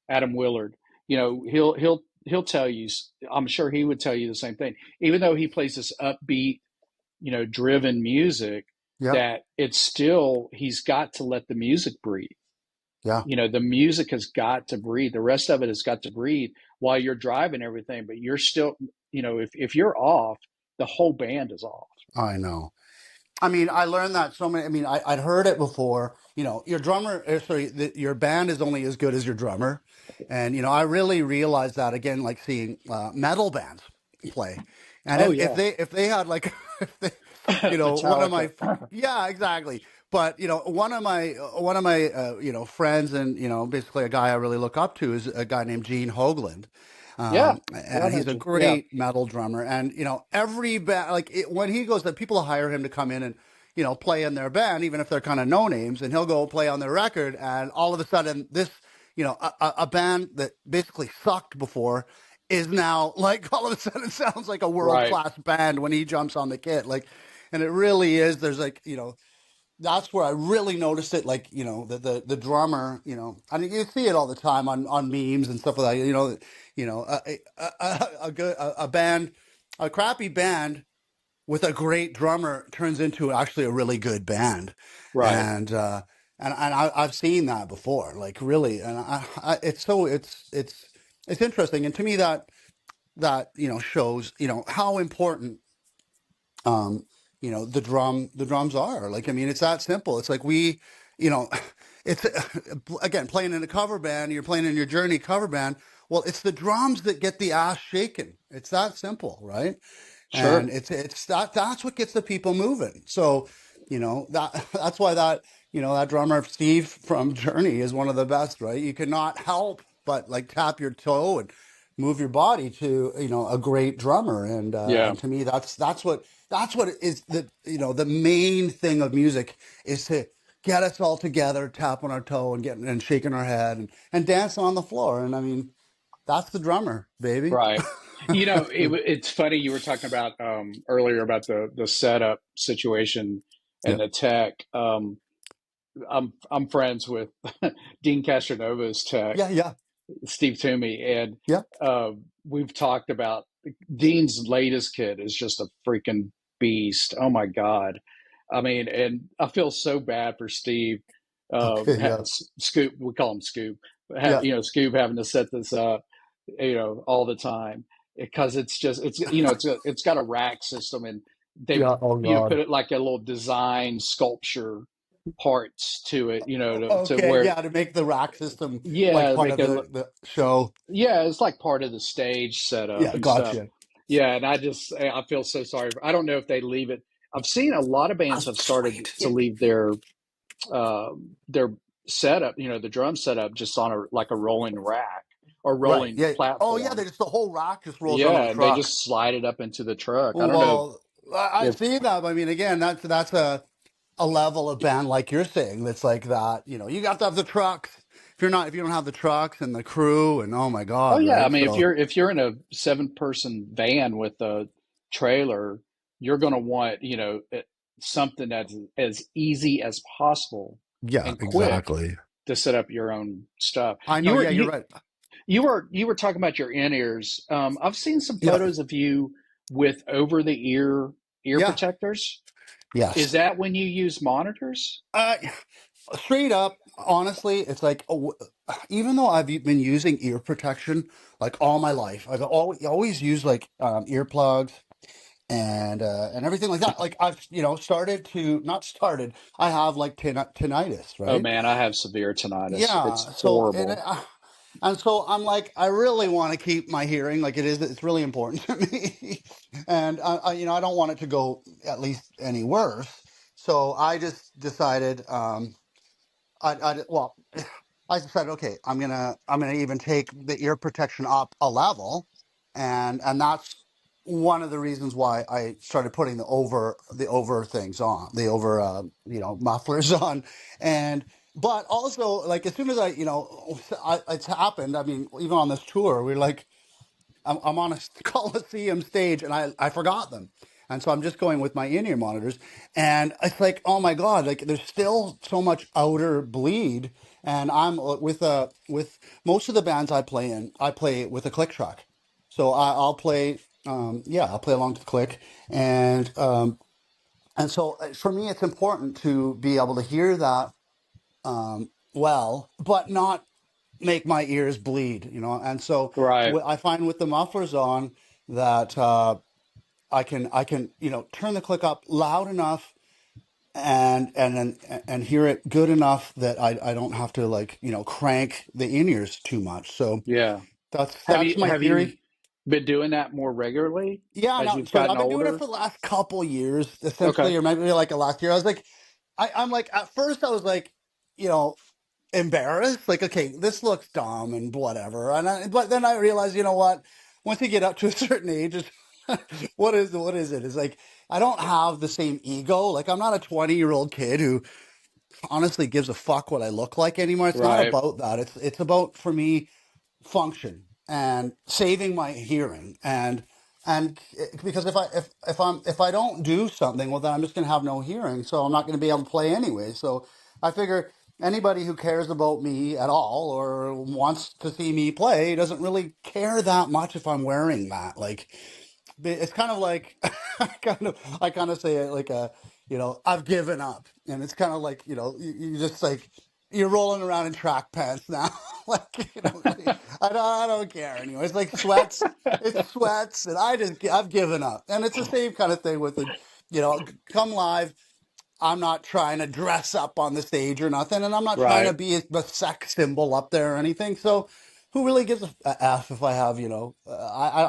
Adam Willard, he'll tell you. I'm sure he would tell you the same thing. Even though he plays this upbeat, driven music, yeah, that it's still he's got to let the music breathe. yeah. The music has got to breathe. The rest of it has got to breathe while you're driving everything, but you're still, if you're off, the whole band is off. I know. I mean, I learned that so many. I mean, I'd heard it before. Your drummer, sorry, your band is only as good as your drummer, and I really realized that again, like seeing metal bands play, and Oh if yeah, they had like, if they, one of Metallica. my, yeah, exactly. But one of my friends, and basically a guy I really look up to is a guy named Gene Hogland. Yeah, yeah, I And know he's a you. Yeah, great metal drummer. And, every band, like when he goes, that people hire him to come in and, play in their band, even if they're kind of no names, and he'll go play on their record. And all of a sudden, this, a band that basically sucked before is now like all of a sudden sounds like a world right, class band when he jumps on the kit. Like, and it really is. There's like, that's where I really noticed it. Like, the drummer, I mean, you see it all the time on memes and stuff like that. A band, a crappy band with a great drummer turns into actually a really good band, right. and I've seen that before. Like really, and it's interesting, and to me that shows how important um the drums are. Like, I mean, it's that simple. It's like you know it's again, playing in a cover band, you're playing in your Journey cover band. Well, it's the drums that get the ass shaken. It's that simple, right? Sure. And that's what gets the people moving. So that's why that drummer Steve from Journey is one of the best, right? You cannot help but like tap your toe and move your body to a great drummer. Yeah, And to me, that's what is the main thing of music, is to get us all together, tapping our toe and getting and shaking our head and dancing on the floor. And I mean, that's the drummer, baby. right. It's funny you were talking about earlier about the setup situation Yeah, and the tech. I'm friends with Dean Castronova's tech, yeah, yeah, Steve Toomey, and yeah. uh, we've talked about Dean's latest kid is just a freaking beast. Oh my God. I mean, and I feel so bad for Steve. Okay, yeah, Scoop, we call him Scoop. yeah, Scoop having to set this up, all the time because it's just it's got a rack system and they've yeah. Oh put God. it like a little design sculpture parts to it, to Okay, where yeah, to make the rack system like yeah, part make of it the show. yeah, it's like part of the stage setup Yeah, and stuff. gotcha. Yeah, and I feel so sorry. I don't know if they leave it. I've seen a lot of bands That's have started sweet. to leave uh, their setup, the drum setup, just on a rolling rack or Right. rolling Yeah. Oh yeah, platform. they just the whole rack just rolls onto Yeah, the and they truck. just slide it up into the truck. I don't know Well, I've if seen that. But I mean, again, that's a level of band like you're saying. That's like that. You got to have the trucks. If you don't have the trucks and the crew, and oh my oh God, yeah, I right? mean So if you're in a 7-person van with a trailer, you're going to want, something that's as easy as possible yeah, and quick exactly. to set up your own stuff. I know. You were Yeah, you're you right. you were talking about your in-ears. I've seen some Yeah, photos of you with over the ear yeah, protectors. Is yes. that when you use monitors? Uh, Straight up, honestly, it's like even though I've been using ear protection like all my life, I've always used like earplugs and everything like that. Like I've started to not started. I have like tinnitus, Oh right? man, I have severe tinnitus. Yeah. It's So horrible. and so I'm like, I really want to keep my hearing. Like it's really important to me, and I don't want it to go at least any worse. So I just decided. Well, I decided, okay, I'm gonna even take the ear protection up a level, and that's one of the reasons why I started putting the over things on, the over mufflers on, and but also like as soon as it's happened. I mean, even on this tour, we're like I'm on a Coliseum stage and I forgot them. And so I'm just going with my in-ear monitors. And it's like, oh my God, like there's still so much outer bleed. And I'm with most of the bands I play in, I play with a click track. So I'll play, I'll play along to the click. And so for me, it's important to be able to hear that well, but not make my ears bleed. And so Right. I find with the mufflers on that I can turn the click up loud enough and hear it good enough that I don't have to like, crank the in-ears too much. So Yeah. that's my Have you theory. been doing that more regularly Yeah, as no, you've so gotten I've been doing it older? for the last couple years, Okay. essentially, or maybe like the last year. I was like, I'm like, at first I was like, you know, embarrassed, like, okay, this looks dumb and whatever. But then I realized, you know what? Once you get up to a certain age, what is it? It's like I don't have the same ego. Like I'm not a 20-year-old kid who honestly gives a fuck what I look like anymore. It's not Right. about that. It's about for me function and saving my hearing and because if I don't do something, well then I'm just going to have no hearing, so I'm not going to be able to play anyway. So I figure anybody who cares about me at all or wants to see me play doesn't really care that much if I'm wearing that. Like it's kind of like I kind of say it like I've given up, and it's kind of like you just like you're rolling around in track pants now. Like I don't care anymore. It's like sweats. It's sweats, and I've given up. And it's the same kind of thing with the, come live. I'm not trying to dress up on the stage or nothing, and I'm not trying to Right. be the sex symbol up there or anything. So, who really gives a f if I have, I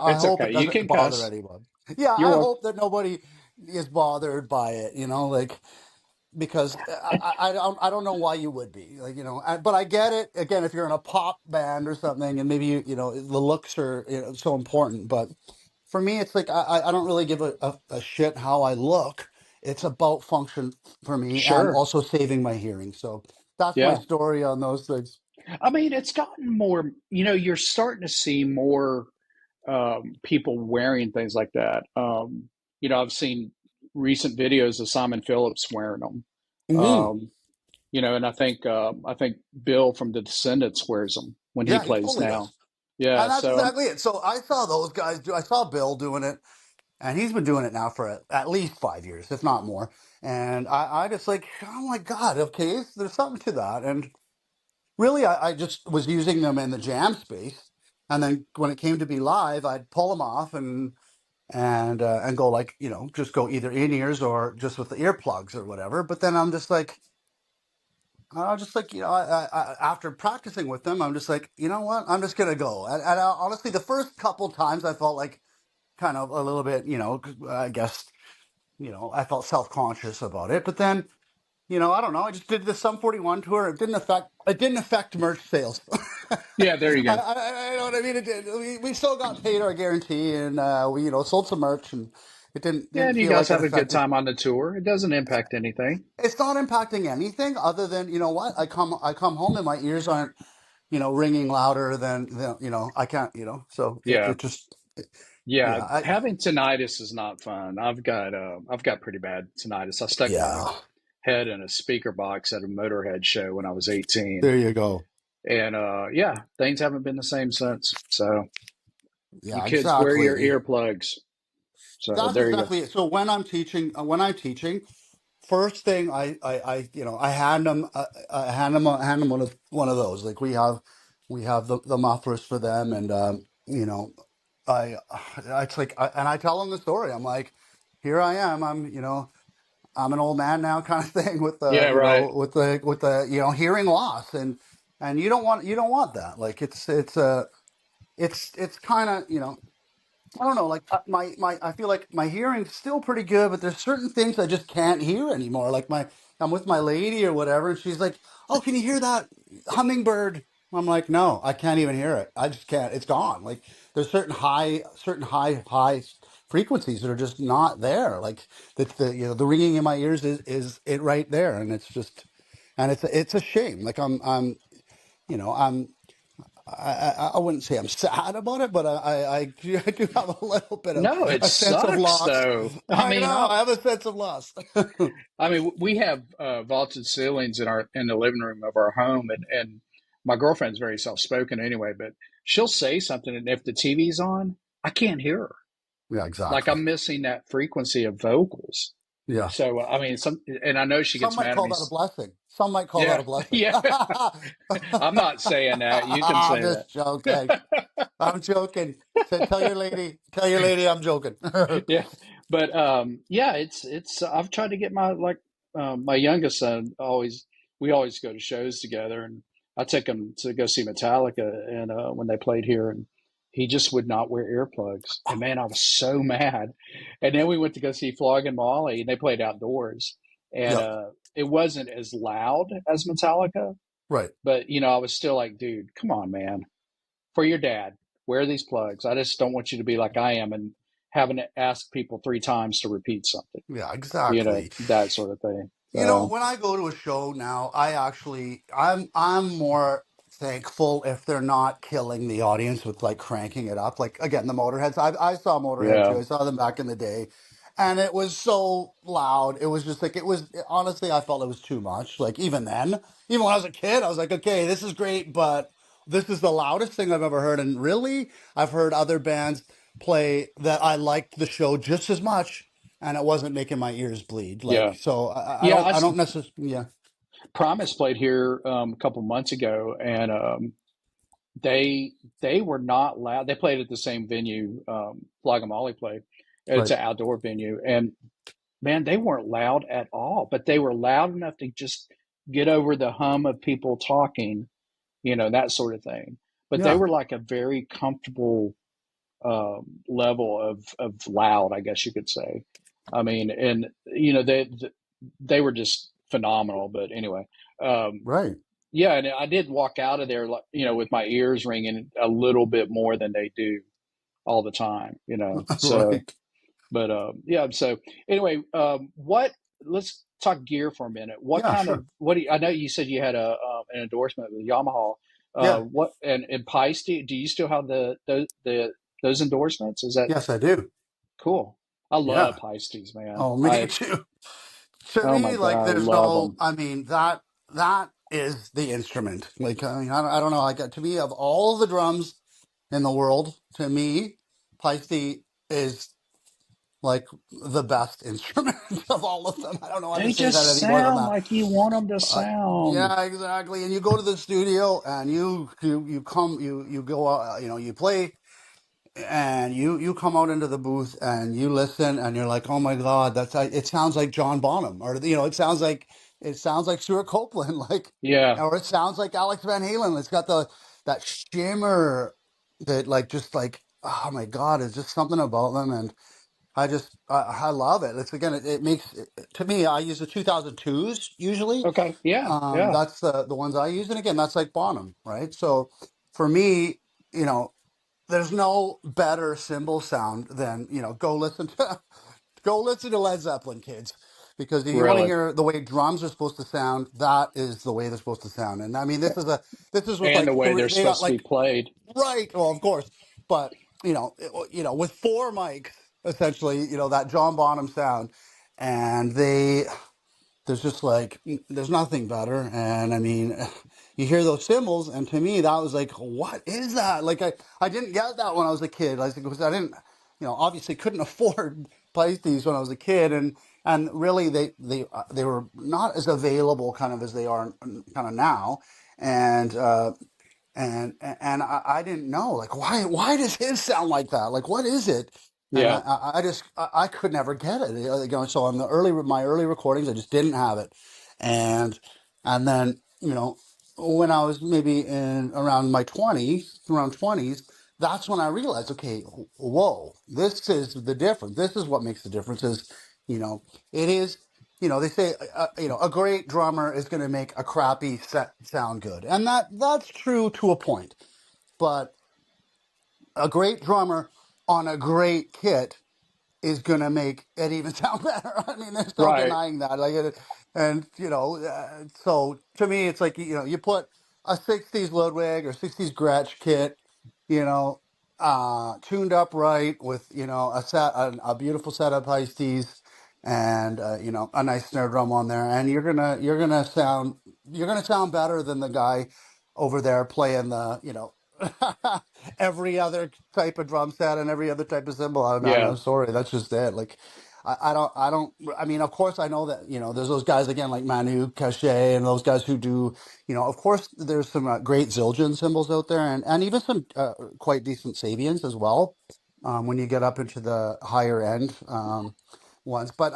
It's hope okay. it You doesn't can bother cuss. anyone. Yeah, You're I welcome. hope that nobody is bothered by it. Like because I don't know why you would be like but I get it again if you're in a pop band or something and maybe the looks are so important, but for me it's like I don't really give a shit how I look. It's about function for me and Sure. also saving my hearing. So that's my Yeah. story on those things. I mean, it's gotten more, you're starting to see more people wearing things like that. I've seen recent videos of Simon Phillips wearing them. Hmm. Um, and I think Bill from the Descendants wears them when he Yeah, he plays totally now. does. Yeah, And that's so exactly it. So I saw those guys do. I saw Bill doing it. And he's been doing it now for at least 5 years, if not more. And I just like, oh my God, okay, there's something to that. And really, I just was using them in the jam space. And then when it came to be live, I'd pull them off and go like, just go either in ears or just with the earplugs or whatever. But then I was just like, after practicing with them, I'm just like, you know what? I'm just gonna go. And honestly, the first couple times I felt like kind of a little bit, I guess I felt self-conscious about it. But then, I don't know. I just did the Sum 41 tour. It didn't affect merch sales. yeah, there you go. I know what I mean. It did. We still got paid our guarantee, and we sold some merch, and it didn't Yeah, didn't and you feel guys like it have a good affected. time on the tour. It doesn't impact anything. It's not impacting anything other than what I come home and my ears aren't ringing louder than I can't so Yeah, it just yeah. yeah I Having tinnitus is not fun. I've got pretty bad tinnitus. I stuck my yeah head in a speaker box at a Motorhead show when I was 18, there you go. and yeah, things haven't been the same since. So you Yeah, kids wear your exactly. earplugs. So That's there you go. exactly it. So when I'm teaching, first thing I hand them one of those. Like we have the mufflers for them, and I it's like and I tell them the story. I'm like, here I am. I'm an old man now, kind of thing with the Yeah, right. hearing loss, and you don't want that. Like it's kind of I don't know, like I feel like my hearing's still pretty good, but there's certain things I just can't hear anymore. Like I'm with my lady or whatever, and she's like, "Oh, can you hear that hummingbird?" I'm like, "No, I can't even hear it. I just can't. It's gone." Like there's certain high frequencies that are just not there. Like the ringing in my ears is it right there, and it's a shame. Like you know I'm I wouldn't say I'm sad about it, but I do have a little bit of No, it a sense of sucks loss. though. I I mean, know I have a sense of loss. we have vaulted ceilings in the living room of our home, and my girlfriend's very soft spoken anyway, but she'll say something, and if the TV's on, I can't hear her. Yeah, Like exactly. I'm missing that frequency of vocals. Yeah. So I mean, and I know she Some gets might mad at call me. that a blessing. Some might call that Yeah, a blessing. yeah. I'm not saying that. You can I'm say just joking. that. I'm joking. Tell your lady I'm joking. Yeah, but yeah, it's I've tried to get my like my youngest son always we always go to shows together, and I took him to go see Metallica, and when they played here, and he just would not wear earplugs, and man, I was so mad. And then we went to go see Flog and Molly, and they played outdoors, and Yep. it wasn't as loud as Metallica, Right. but I was still like, dude, come on, man, for your dad, wear these plugs. I just don't want you to be like I am and having to ask people 3 times to repeat something, Yeah, exactly. that sort of thing. So When I go to a show now, I'm more thankful if they're not killing the audience with like cranking it up. Like again, the Motorheads. I saw Motorhead yeah, too. I saw them back in the day, and it was so loud. It was just like honestly, I felt it was too much. Like even then, even when I was a kid, I was like, okay, this is great, but this is the loudest thing I've ever heard. And really, I've heard other bands play that I liked the show just as much, and it wasn't making my ears bleed. Like yeah, so, yeah. I don't necessarily. Yeah, Promise played here a couple months ago, and they they were not loud. They played at the same venue Flog Molly played. It's right. an outdoor venue, and man, they weren't loud at all, but they were loud enough to just get over the hum of people talking, that sort of thing. But they Yeah, were like a very comfortable level of loud, I guess you could say. I mean, and they were just phenomenal. But anyway, um, right, yeah, and I did walk out of there, with my ears ringing a little bit more than they do all the time. So, right. but yeah. So anyway, what? Let's talk gear for a minute. What Yeah, kind of sure. what? I know you said you had an endorsement with Yamaha. Yeah, What and Pice? Do you still have the those endorsements? Is that yes, I do. cool? I love Yeah. Pisces, man. Oh, me too. To Oh my me, like, God, I there's love no. them. I mean, that is the instrument. Like, I mean, I don't know. Like, to me, of all the drums in the world, to me, Paiste is like the best instrument of all of them. I don't know how to They say that just any more than sound that. like you want them to sound. Yeah, exactly. And you go to the studio and you go you play and you come out into the booth and you listen and you're like, oh my God, it sounds like John Bonham, or it sounds like Stuart Copeland, like, Yeah, or it sounds like Alex Van Halen. It's got that shimmer that like just like, oh my God, it's just something about them. And I love it. It's again, it makes to me. I use the 2002s usually. okay, yeah, yeah, That's the ones I use, and again, that's like Bonham, right? So for me, you know, there's no better cymbal sound than go listen to go listen to Led Zeppelin, kids, because if you want to really. hear the way drums are supposed to sound, that is the way they're supposed to sound. And I mean, this is with And like the way three. they're They got supposed to be like played. right, well, of course, but with four mics, essentially, that John Bonham sound, and there's just like there's nothing better. And I mean, you hear those cymbals, and to me that was like, what is that? Like I didn't get that when I was a kid. I think because I didn't, obviously couldn't afford Pisces when I was a kid, and really they were not as available kind of as they are kind of now. And and I didn't know, like, why does his sound like that, like what is it? And Yeah, I just I could never get it. So on my early recordings, I just didn't have it. And then when I was maybe in around my 20s, that's when I realized, okay, whoa, this is the difference. This is what makes the difference. Is it is they say a great drummer is going to make a crappy set sound good, and that's true to a point. But a great drummer on a great kit is going to make it even sound better. I mean, there's no right. denying that. Like, and so to me, it's like you put a '60s Ludwig or '60s Gretsch kit, you know, tuned up right with a beautiful set of Pisces and a nice snare drum on there, and you're gonna sound better than the guy over there playing the every other type of drum set and every other type of cymbal. Yeah, I'm sorry, that's just it. Like, I don't. I mean, of course, I know that there's those guys again like Manu Cachet and those guys who do. Of course, there's some great Zildjian cymbals out there, and even some quite decent Sabians as well. When you get up into the higher end. ones. But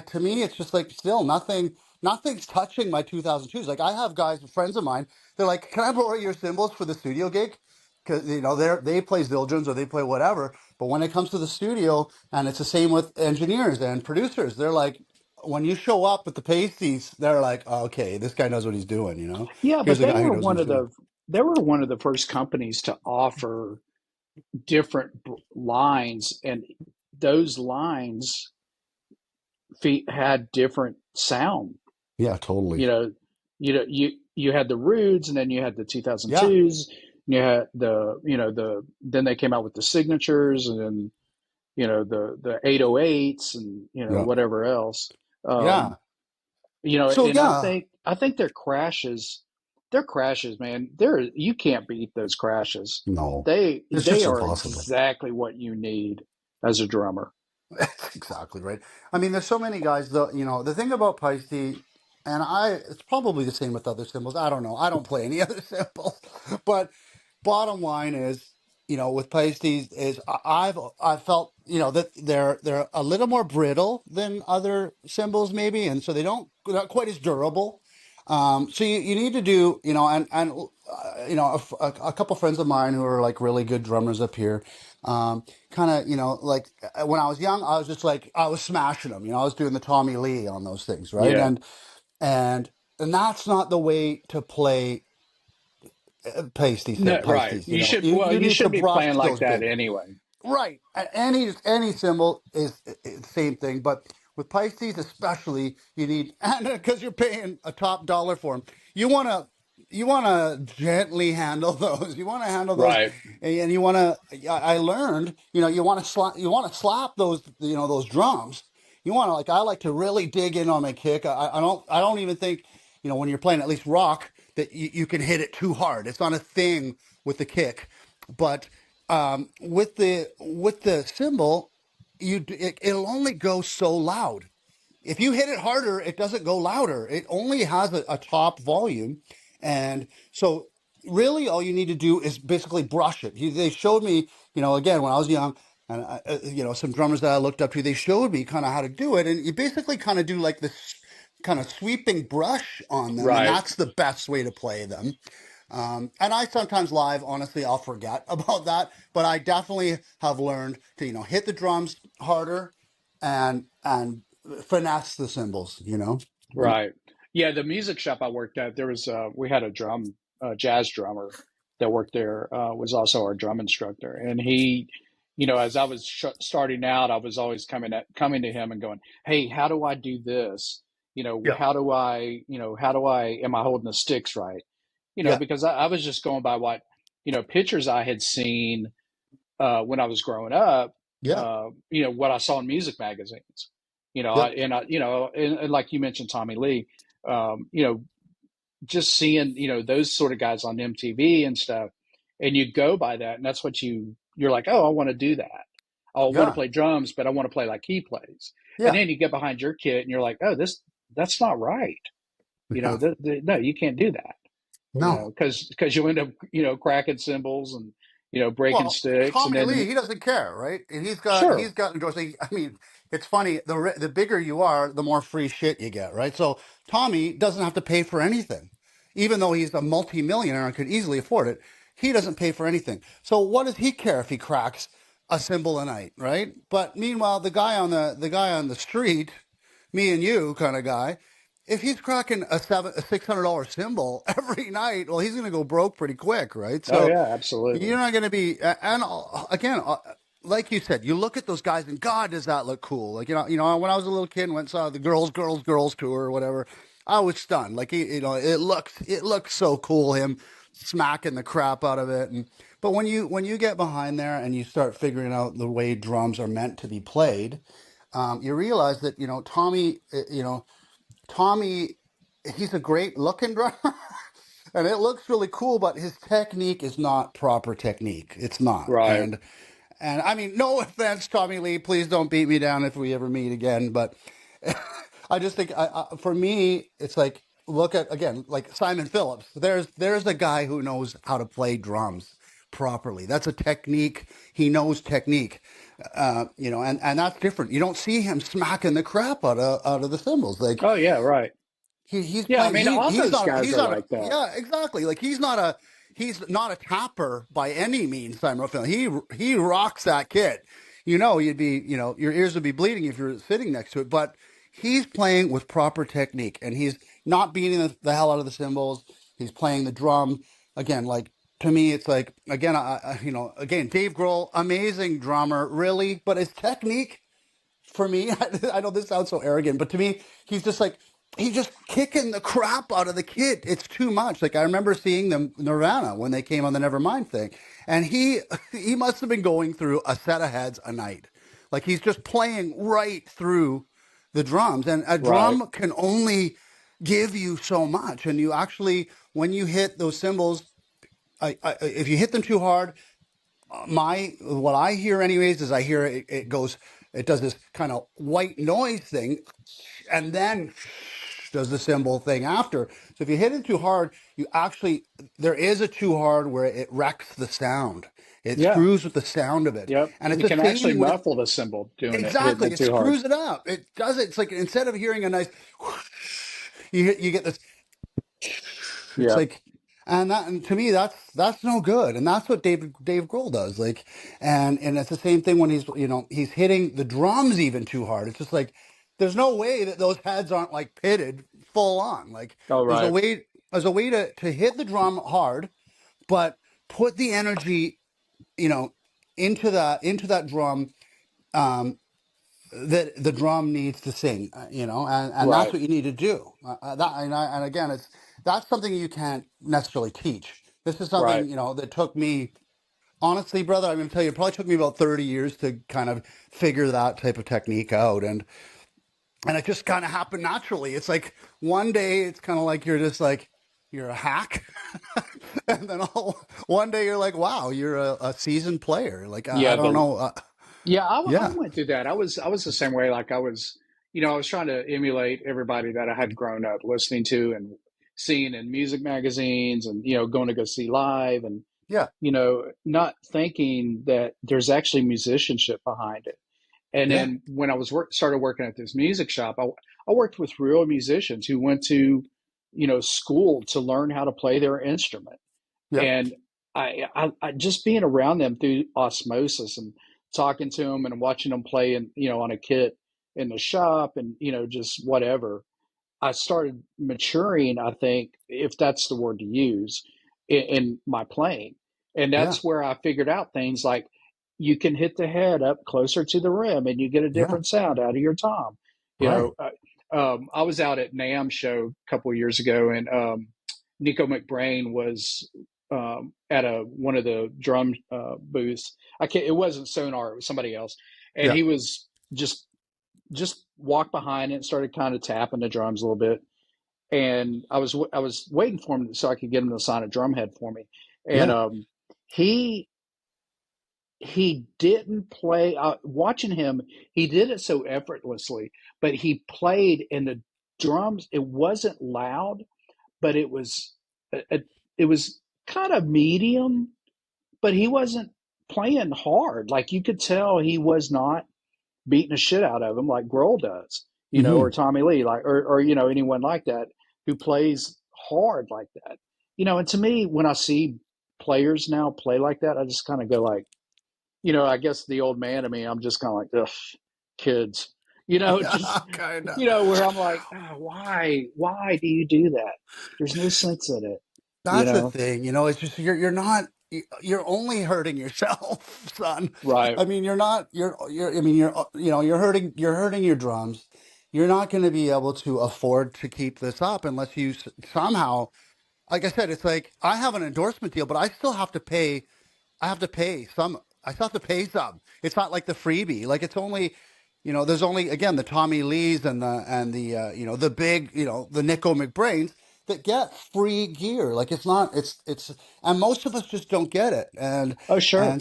to me, it's just like still nothing's touching my 2002s. Like I have guys, friends of mine, they're like, "Can I borrow your cymbals for the studio gig?" Because they play Zildjians or they play whatever. But when it comes to the studio, and it's the same with engineers and producers, they're like, when you show up with the pasties, they're like, oh, "Okay, this guy knows what he's doing." Yeah, Here's but a guy who knows what he's doing. they were one of the first companies to offer different lines, and those lines had different sound. Yeah, totally. You know, you had the Rudes, and then you had the Yeah, 2002s. And you had the then they came out with the signatures, and then the 808s, and yeah, whatever else. yeah. Um, So and yeah, I think their crashes, man. You can't beat those crashes. no, it's They just are impossible. exactly what you need as a drummer. That's exactly right. I mean, there's so many guys, though. The thing about Paiste, it's probably the same with other symbols. I don't know. I don't play any other symbols, but bottom line is, with Paistes is I've felt, that they're a little more brittle than other symbols maybe, and so they're not quite as durable. So you need to do, a couple friends of mine who are like really good drummers up here. Kind of, like when I was young, I was just like I was smashing them. I was doing the Tommy Lee on those things, right? Yeah. And and that's not the way to play No, right. pasties. Well, You you need to should be brush playing like those that big. anyway. Right. Any symbol is the same thing, but with Pisces especially, you need, and because you're paying a top dollar for them, you want to you want to gently handle those. You want to handle those, Right. and you want to. I learned, you want to slap those, those drums. You want to I like to really dig in on my kick. I don't even think, when you're playing at least rock, that you can hit it too hard. It's not a thing with the kick, but with the cymbal, it'll only go so loud. If you hit it harder, it doesn't go louder. It only has a top volume, and so really all you need to do is basically brush it. They showed me, again when I was young, and some drummers that I looked up to, they showed me kind of how to do it, and you basically kind of do like this kind of sweeping brush on them, and Right. that's the best way to play them. And I sometimes live, honestly, I'll forget about that, but I definitely have learned to, hit the drums harder and finesse the cymbals. And Right. Yeah, the music shop I worked at, we had jazz drummer that worked there, was also our drum instructor. And he, as I was starting out, I was always coming to him and going, "Hey, how do I do this? yeah, how do I, am I holding the sticks right?" yeah, Because I was just going by what, pictures I had seen, when I was growing up, yeah, what I saw in music magazines, yeah, and like you mentioned, Tommy Lee, just seeing, those sort of guys on MTV and stuff, and you go by that, and that's what you're like, oh, I want to do that. I want to yeah, play drums, but I want to play like he plays. And yeah, then you get behind your kit, and you're like, oh, that's not right. yeah. No, you can't do that. No. Because you end up, cracking cymbals and breaking Well, sticks, and Tommy then Lee, he doesn't care, right? And he's sure, got endorsing. I mean, it's funny. The bigger you are, the more free shit you get, right? So Tommy doesn't have to pay for anything, even though he's a multimillionaire and could easily afford it. He doesn't pay for anything. So what does he care if he cracks a cymbal a night, right? But meanwhile, the guy on the street, me and you kind of guy, if he's cracking a $600 cymbal every night, well, he's going to go broke pretty quick, right? oh So yeah, you're absolutely, not going to be, and again, like you said, you look at those guys and God, does that look cool? Like when I was a little kid and went and saw the girls tour or whatever, I was stunned. Like it looks so cool. Him smacking the crap out of it, but when you get behind there and you start figuring out the way drums are meant to be played, you realize that Tommy, he's a great looking drummer. And it looks really cool, but his technique is not proper technique. It's not. right, And I mean, no offense, Tommy Lee. Please don't beat me down if we ever meet again. But I just think, for me, it's like look at again, like Simon Phillips. There's a guy who knows how to play drums properly. That's a technique. He knows technique, and that's different. You don't see him smacking the crap out of the cymbals. Like Oh yeah, right. he's Yeah, I playing. mean, all those guys He's are not. like that. Yeah, exactly. Like he's not a tapper by any means. Simon Phil. He rocks that kit. You'd be your ears would be bleeding if you're sitting next to it. But he's playing with proper technique, and he's not beating the hell out of the cymbals. He's playing the drum again. Like to me, it's like again, again, Dave Grohl, amazing drummer, really, but his technique for me, I know this sounds so arrogant, but to me, he's just like he's just kicking the crap out of the kid. It's too much. Like I remember seeing them Nirvana when they came on the Nevermind thing, and he he must have been going through a set of heads a night. Like he's just playing right through the drums, and a Right. drum can only give you so much. And you actually, when you hit those cymbals, if you hit them too hard, my what I hear anyways is I hear it does this kind of white noise thing and then does the cymbal thing after. So if you hit it too hard, you actually there is a too hard where it wrecks the sound. It Yeah. screws with the sound of it. Yep. And it's It the can actually same with muffle the cymbal doing it, hitting exactly it it too hard. screws it up. It does it. It's like instead of hearing a nice you get this it's Yeah. like, and to me, that's no good, and that's what Dave Grohl does. Like, and it's the same thing when he's hitting the drums even too hard. It's just like there's no way that those heads aren't like pitted full on. Like Oh, there's a right. way there's a way to hit the drum hard, but put the energy you know into that drum um, that the drum needs to sing, and that's Right. what you need to do. And again, that's something you can't necessarily teach. This is Right. something that took me, honestly, brother. I'm going to tell you, it probably took me about 30 years to kind of figure that type of technique out, and it just kind of happened naturally. It's like one day it's kind of like you're a hack, and then one day you're like, wow, you're a seasoned player. Like I Yeah. don't The know, Yeah, I yeah, went through that. I was the same way. Like I was trying to emulate everybody that I had grown up listening to and seeing in music magazines, and going to go see live, and yeah, not thinking that there's actually musicianship behind it. And yeah, then when I was started working at this music shop, I worked with real musicians who went to school to learn how to play their instrument. yeah, And I just being around them through osmosis and talking to them and watching them play and on a kit in the shop, and just whatever, I started maturing, I think, if that's the word to use, in my playing. And yeah, that's where I figured out things like you can hit the head up closer to the rim and you get a yeah. different sound out of your tom. You Right. know, I was out at NAMM show a couple of years ago, and Nico McBrain was at one of the drum booths. I can't. It wasn't Sonar. It was somebody else, and Yeah. he was just walked behind it and started kind of tapping the drums a little bit. And I was waiting for him so I could get him to sign a drum head for me. And Yeah. he he didn't play. Watching him, he did it so effortlessly, but he played in the drums. It wasn't loud, but it was kind of medium. But he wasn't playing hard. Like you could tell he was not beating the shit out of him like Grohl does, or Hmm. Tommy Lee, like or anyone like that who plays hard like that. And to me, when I see players now play like that, I just kind of go like, I guess the old man in me, I'm just kind of like, ugh, kids, Yeah. just Kind of. where I'm like, oh, why do you do that? There's no sense in it, you That's the know? thing. It's just you're not. You're only hurting yourself, son. Right. I mean, you're not. You're. I mean, you're hurting your drums. You're not going to be able to afford to keep this up unless you somehow. Like I said, it's like I have an endorsement deal, but I still have to pay. I have to pay some. I still have to pay some. It's not like the freebie. Like it's only, there's only again the Tommy Lees and the big, the Nico McBrains that get free gear. Like it's not. It's and most of us just don't get it. And Oh, sure.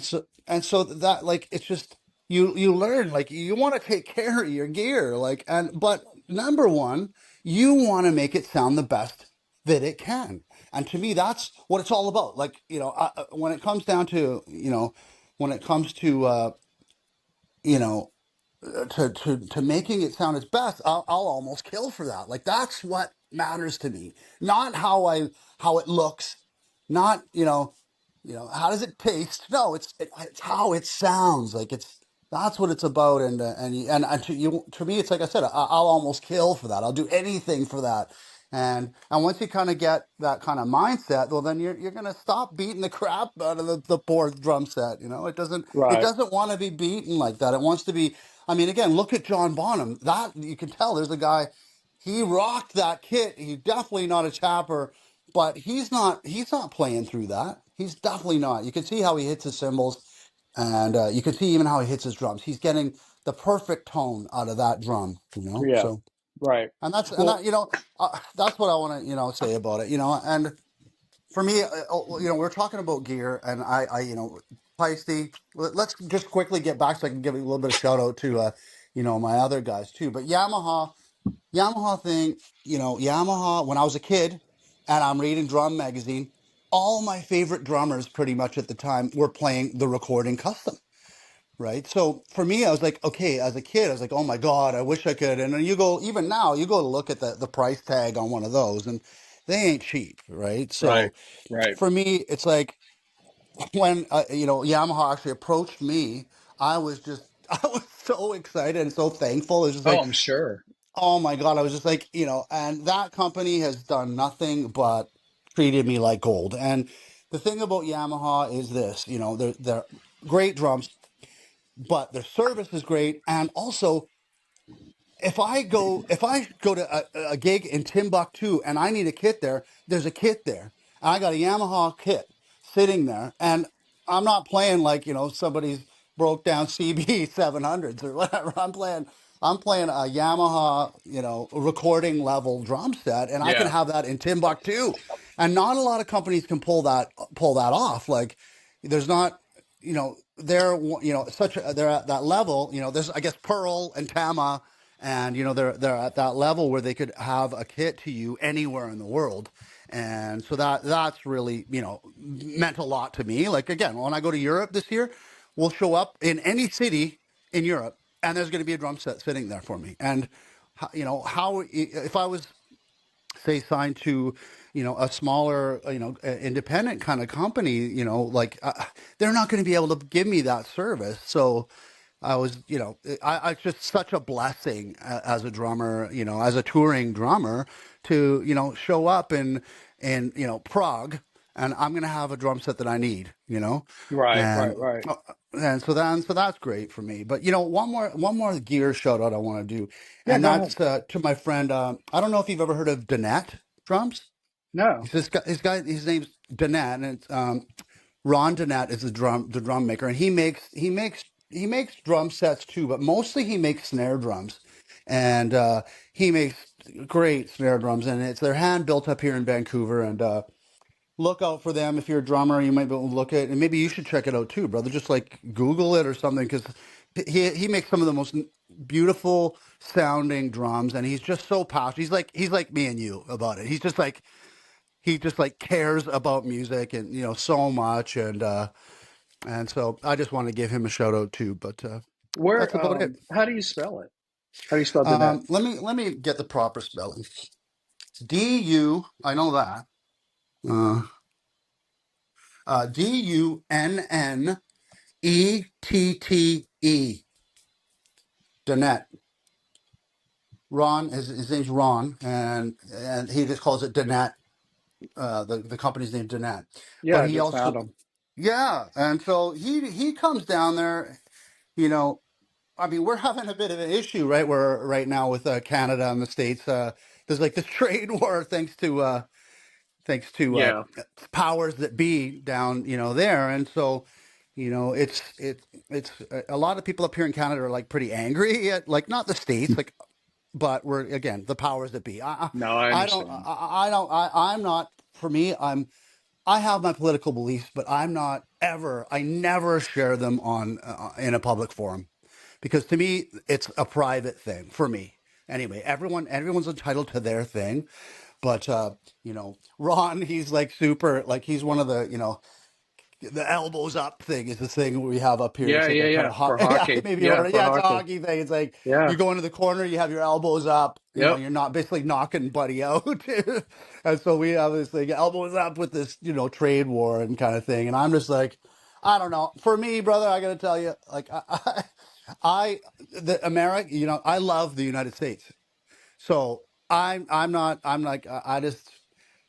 and so that like it's just you learn like you want to take care of your gear like but number one you want to make it sound the best that it can And to me, that's what it's all about. Like, when it comes down to, when it comes to, you know, to making it sound its best, I'll almost kill for that. Like that's what matters to me, not how it looks, not how does it taste. No, it's how it sounds. Like that's what it's about. And to me, it's like I said, I'll almost kill for that. I'll do anything for that. And once you kind of get that kind of mindset, well, then you're gonna stop beating the crap out of the poor drum set. It Right. doesn't want to be beaten like that. It wants to be. I mean, again, look at John Bonham. That you can tell. There's a guy. He rocked that kit. He's definitely not a chapper, but he's not. He's not playing through that. He's definitely not. You can see how he hits his cymbals, and you can see even how he hits his drums. He's getting the perfect tone out of that drum. Yeah. So Right. and that's and Well, that that's what I want to say about it. And for me, we're talking about gear, and Feisty. Let's just quickly get back so I can give a little bit of shout out to, my other guys too. But Yamaha thing, Yamaha. When I was a kid, and I'm reading Drum Magazine, all my favorite drummers, pretty much at the time, were playing the recording custom. Right. So for me, I was like, okay, as a kid, I was like, oh my God, I wish I could. And then even now, you go to look at the price tag on one of those, and they ain't cheap. Right. right. So Right. for me, it's like when Yamaha actually approached me, I was just I was so excited and so thankful. It's just Oh, like, I'm sure. oh my God, I was just like, and that company has done nothing but treated me like gold. And the thing about Yamaha is this, they're great drums, but their service is great, and also if I go to a gig in Timbuktu and I need a kit there, there's a kit there. I got a Yamaha kit sitting there, and I'm not playing like somebody's broke down CB 700s or whatever. I'm playing a Yamaha recording level drum set, and I can Yeah. have that in Timbuktu. And not a lot of companies can pull that off. Like there's not they're at that level. There's, I guess, Pearl and Tama, and they're at that level where they could have a kit to you anywhere in the world. And so that's really meant a lot to me. Like, again, when I go to Europe this year, we'll show up in any city in Europe, and there's going to be a drum set sitting there for me. And how if I was, say, signed to a smaller independent kind of company, like they're not going to be able to give me that service. So I was, it's just such a blessing as a drummer, as a touring drummer, to show up in Prague, and I'm gonna have a drum set that I need, Right. Right. and Right. so that's great for me. But one more gear shout out I want to do, Yeah. and Go ahead. that's to my friend. I don't know if you've ever heard of Donat drums. No. He's this guy. His name's Donat, and it's Ron Donat is the drum maker, and he makes drum sets too, but mostly he makes snare drums, and he makes great snare drums, and they're hand built up here in Vancouver. And look out for them if you're a drummer. You might be able to look at it, and maybe you should check it out too, brother. Just like Google it or something, because he makes some of the most beautiful sounding drums, and he's just so passionate. He's like me and you about it. He just like cares about music and so much, and so I just want to give him a shout out too. But Where? that's about it. How do you spell it? How do you spell Danette? Let me get the proper spelling. D-U, I know that. Uh, Dunnette. Danette. Ron, his name's Ron, and he just calls it Danette. The company's name Danette. Yeah, But I he just also, found them. yeah, and so he comes down there. You know, I mean, we're having a bit of an issue, right? Where right now with Canada and the States, there's like this trade war thanks to Yeah. powers that be down, there. And so, it's a lot of people up here in Canada are like pretty angry at, like, not the States, like, but we're, again, the powers that be. No, I I don't understand. I'm not. For me, I have my political beliefs, but I never share them on in a public forum, because to me it's a private thing for me. Anyway, everyone's entitled to their thing, But Ron, he's like super, like he's one of the, the elbows up thing is the thing we have up here. Yeah, It's like yeah, a kind yeah. of For yeah, hockey. maybe you Yeah, heard it. for Yeah, it's a hockey. hockey thing. It's like Yeah. you go into the corner, you have your elbows up. Yep. You're not basically knocking buddy out. And so we have this thing, elbows up with this, trade war and kind of thing. And I'm just like, I don't know. For me, brother, I got to tell you, like, the America, I love the United States. So I'm not, I'm like, I just,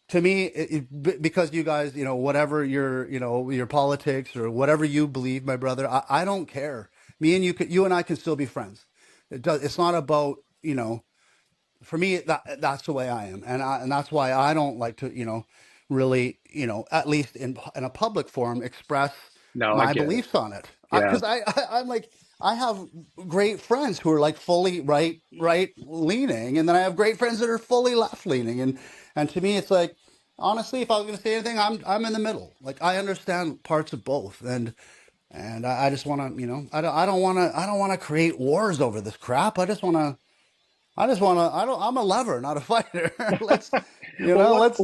to me, because you guys, whatever your politics or whatever you believe, my brother, I don't care. Me and you and I can still be friends. It's not about, for me, that's the way I am, and that's why I don't like to, really, at least in a public forum, express No, I my get it. beliefs on it. Yeah. Because I'm like, I have great friends who are like fully right leaning, and then I have great friends that are fully left leaning, and to me, it's like, honestly, if I was going to say anything, I'm in the middle. Like I understand parts of both, and I just want to, I don't want to create wars over this crap. I'm a lover, not a fighter. Let's, Well, let's,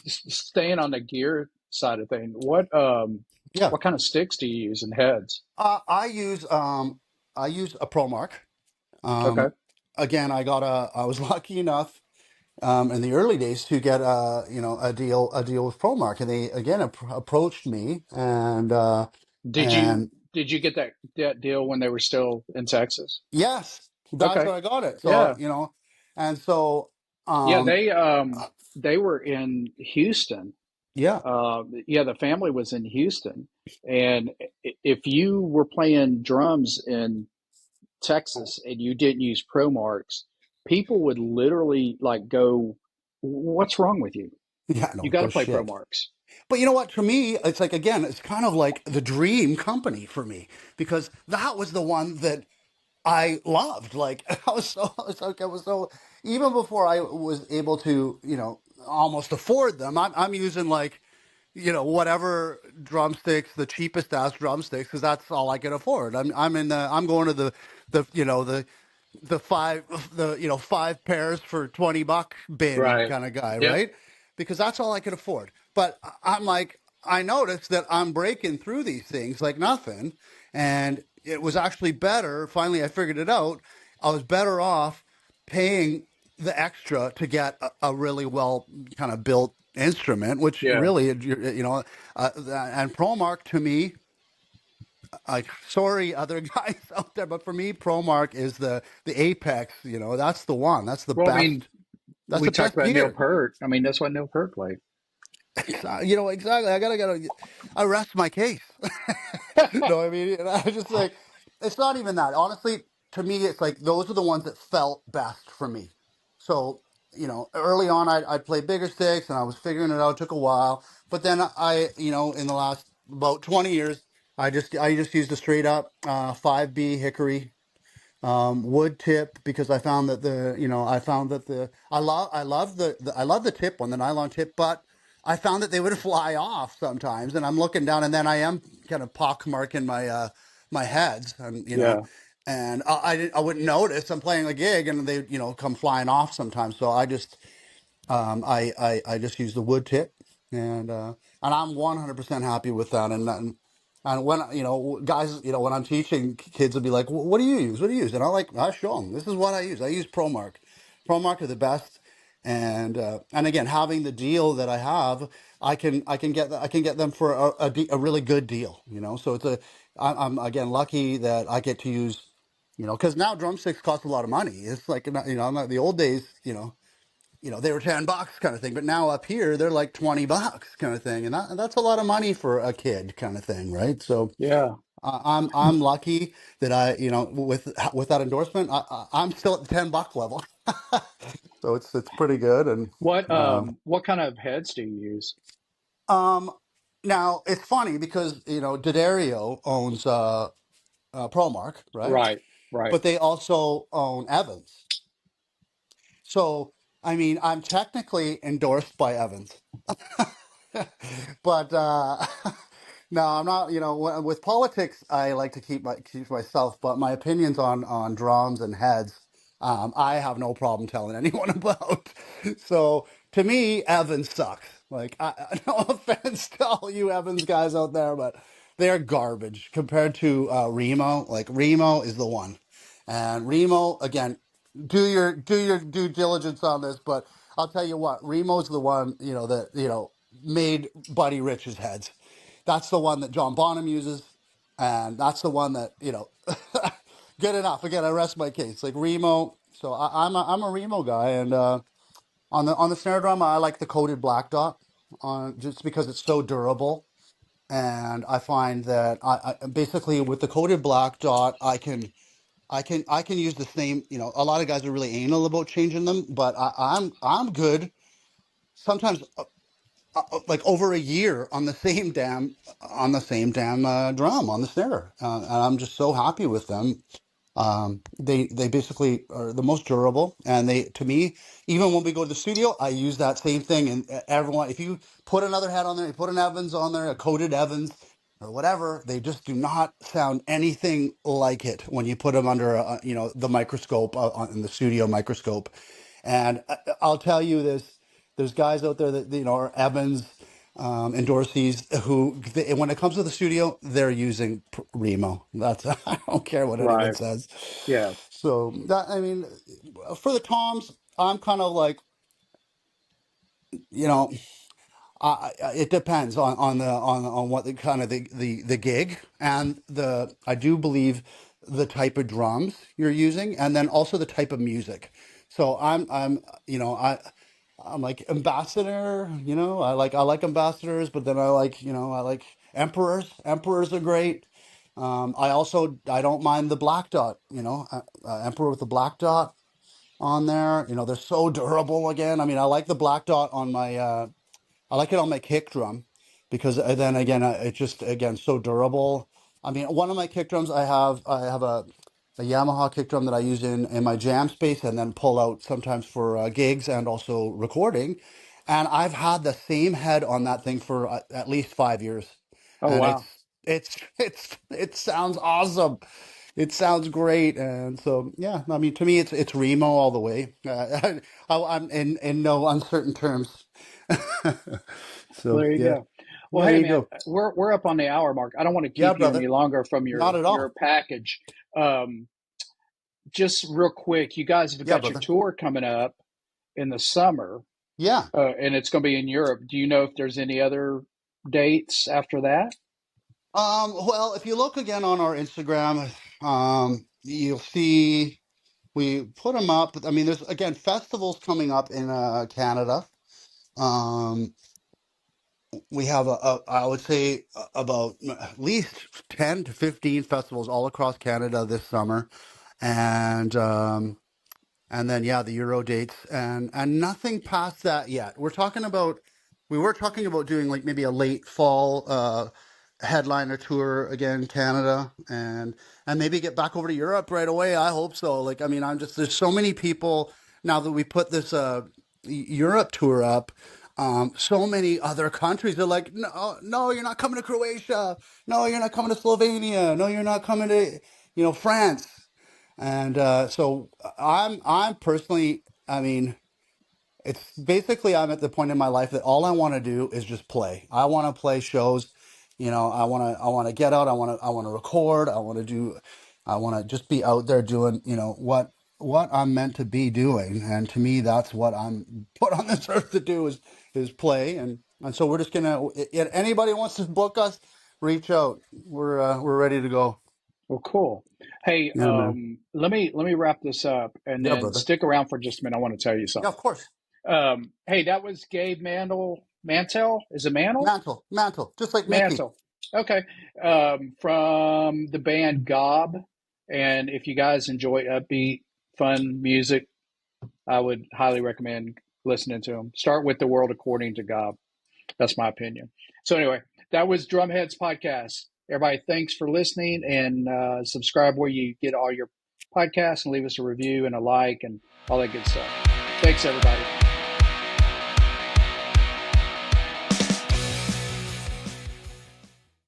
staying on the gear side of thing, yeah. what kind of sticks do you use in heads? I use a ProMark. Okay. Um, again, I was lucky enough, in the early days to get a deal with ProMark, and they again approached me, Did you and did you get that deal when they were still in Texas? yes, that's Okay. how I got it. So, Yeah. and so, Yeah, um, they were in Houston. yeah, Yeah, the family was in Houston, and if you were playing drums in Texas and you didn't use Pro Marks, people would literally like go, "What's wrong with you? yeah, You no, got to no play Pro shit. Marks." But you know what? For me, it's like again, it's kind of like the dream company for me because that was the one that I loved. Like I was so even before I was able to, almost afford them. I'm using like, whatever drumsticks, the cheapest ass drumsticks, because that's all I can afford. I'm going to the the five five pairs for 20 buck bin Right. kind of guy, Yep. right? Because that's all I could afford. But I'm like, I noticed that I'm breaking through these things like nothing, and it was actually better. Finally, I figured it out. I was better off paying the extra to get a really well kind of built instrument, which Yeah. really, and ProMark to me, like sorry other guys out there, but for me ProMark is the apex. That's the one. That's the Well, I mean, best. That's we the talked best about Neil gear. Peart. I mean, that's what Neil Peart played. Exactly. I rest my case. No, I mean, and I was just like, it's not even that. Honestly, to me, it's like those are the ones that felt best for me. So, early on, I'd play bigger sticks and I was figuring it out. It took a while. But then in the last about 20 years, I just used a straight up 5B hickory wood tip because I found that I love the tip one, the nylon tip, but I found that they would fly off sometimes, and I'm looking down, and then I am kind of pockmarking my heads, and Yeah. I wouldn't notice. I'm playing a gig, and they come flying off sometimes. So I just use the wood tip, and I'm 100% happy with that. And when guys, when I'm teaching, kids will be like, "What do you use? What do you use?" And I show them, "This is what I use. I use ProMark. ProMark are the best." And again, having the deal that I have, I can get them for a really good deal. So I'm again lucky that I get to use. Because now drumsticks cost a lot of money. It's like, I'm not the old days, they were 10 bucks kind of thing, but now up here they're like 20 bucks kind of thing. And that's a lot of money for a kid kind of thing. Right. So Yeah. I'm lucky that with that endorsement, I'm still at the 10 buck level. So it's pretty good. And, What kind of heads do you use? um, now it's funny because, D'Addario owns, ProMark, right? Right. Right. But they also own Evans. So, I mean, I'm technically endorsed by Evans. But no, I'm not. With politics, I like to keep myself. But my opinions on drums and heads, I have no problem telling anyone about. So to me, Evans sucks. Like, no offense to all you Evans guys out there, but they're garbage compared to Remo. Like Remo is the one, and Remo again. Do your due diligence on this, but I'll tell you what, Remo's the one that made Buddy Rich's heads. That's the one that John Bonham uses, and that's the one that good enough. Again, I rest my case. Like Remo, so I'm a Remo guy, and on the snare drum, I like the coated black dot on just because it's so durable. And I find that I basically with the coated black dot, I can use the same. A lot of guys are really anal about changing them, but I'm good. Sometimes like over a year on the same damn drum on the snare, and I'm just so happy with them. They basically are the most durable, and they to me, even when we go to the studio, I use that same thing. And everyone, if you put another head on there, you put an Evans on there, a coated Evans or whatever, they just do not sound anything like it when you put them under the microscope in the studio microscope. And I'll tell you this: there's guys out there that are Evans and Dorsey's who, when it comes to the studio, they're using Remo. That's I don't care what anyone Right. says. Yeah. So that I mean, for the toms, I'm kind of like you know. It depends on what the kind of the gig and I do believe the type of drums you're using and then also the type of music. So I'm I'm like ambassador, I like ambassadors, but then I like emperors. Emperors are great. I don't mind the black dot, emperor with the black dot on there. They're so durable again. I mean, I like the black dot on my I like it on my kick drum because then again, it's just again so durable. I mean, one of my kick drums I have a Yamaha kick drum that I use in my jam space and then pull out sometimes for gigs and also recording. And I've had the same head on that thing for at least 5 years, Oh, and wow. it sounds awesome. It sounds great, and so yeah. I mean, to me, it's Remo all the way. I'm in no uncertain terms. Well, So there you yeah, go. Well, there hey, you man, go. we're up on the hour mark. I don't want to Yeah, keep you brother. any longer from Not at your all. package. Um, just real quick, you guys have Yeah, got your brother. tour coming up in the summer, Yeah. and it's going to be in Europe. Do you know if there's any other dates after that? Well, if you look again on our Instagram, you'll see we put them up. I mean, there's again festivals coming up in Canada. Um, we have I would say about at least 10 to 15 festivals all across Canada this summer, and then yeah, the Euro dates and nothing past that yet. We were talking about doing like maybe a late fall headliner tour again, Canada, and maybe get back over to Europe right away. I hope so. Like I mean, there's so many people now that we put this Europe tour up. So many other countries are like, no, no, you're not coming to Croatia. No, you're not coming to Slovenia. No, you're not coming to France. And so I'm personally, I mean, it's basically I'm at the point in my life that all I want to do is just play. I want to play shows, I want to get out, I want to record, I want to just be out there doing, what I'm meant to be doing. And to me, that's what I'm put on this earth to do is play. And so we're just gonna, if anybody wants to book us, reach out. We're ready to go. Well, cool. Hey, Yeah, man. let me wrap this up and Yeah, then brother. stick around for just a minute. I want to tell you Yeah, something. of course. Hey, that was Gabe Mantle. Mantle? Is it Mantle? Mantle, just like Mickey. Mantle. Okay. From the band Gob. And if you guys enjoy upbeat, fun music, I would highly recommend listening to them. Start with The World According to Gob. That's my opinion. So, anyway, that was Drumheads Podcast. Everybody, thanks for listening and subscribe where you get all your podcasts and leave us a review and a like and all that good stuff. Thanks, everybody.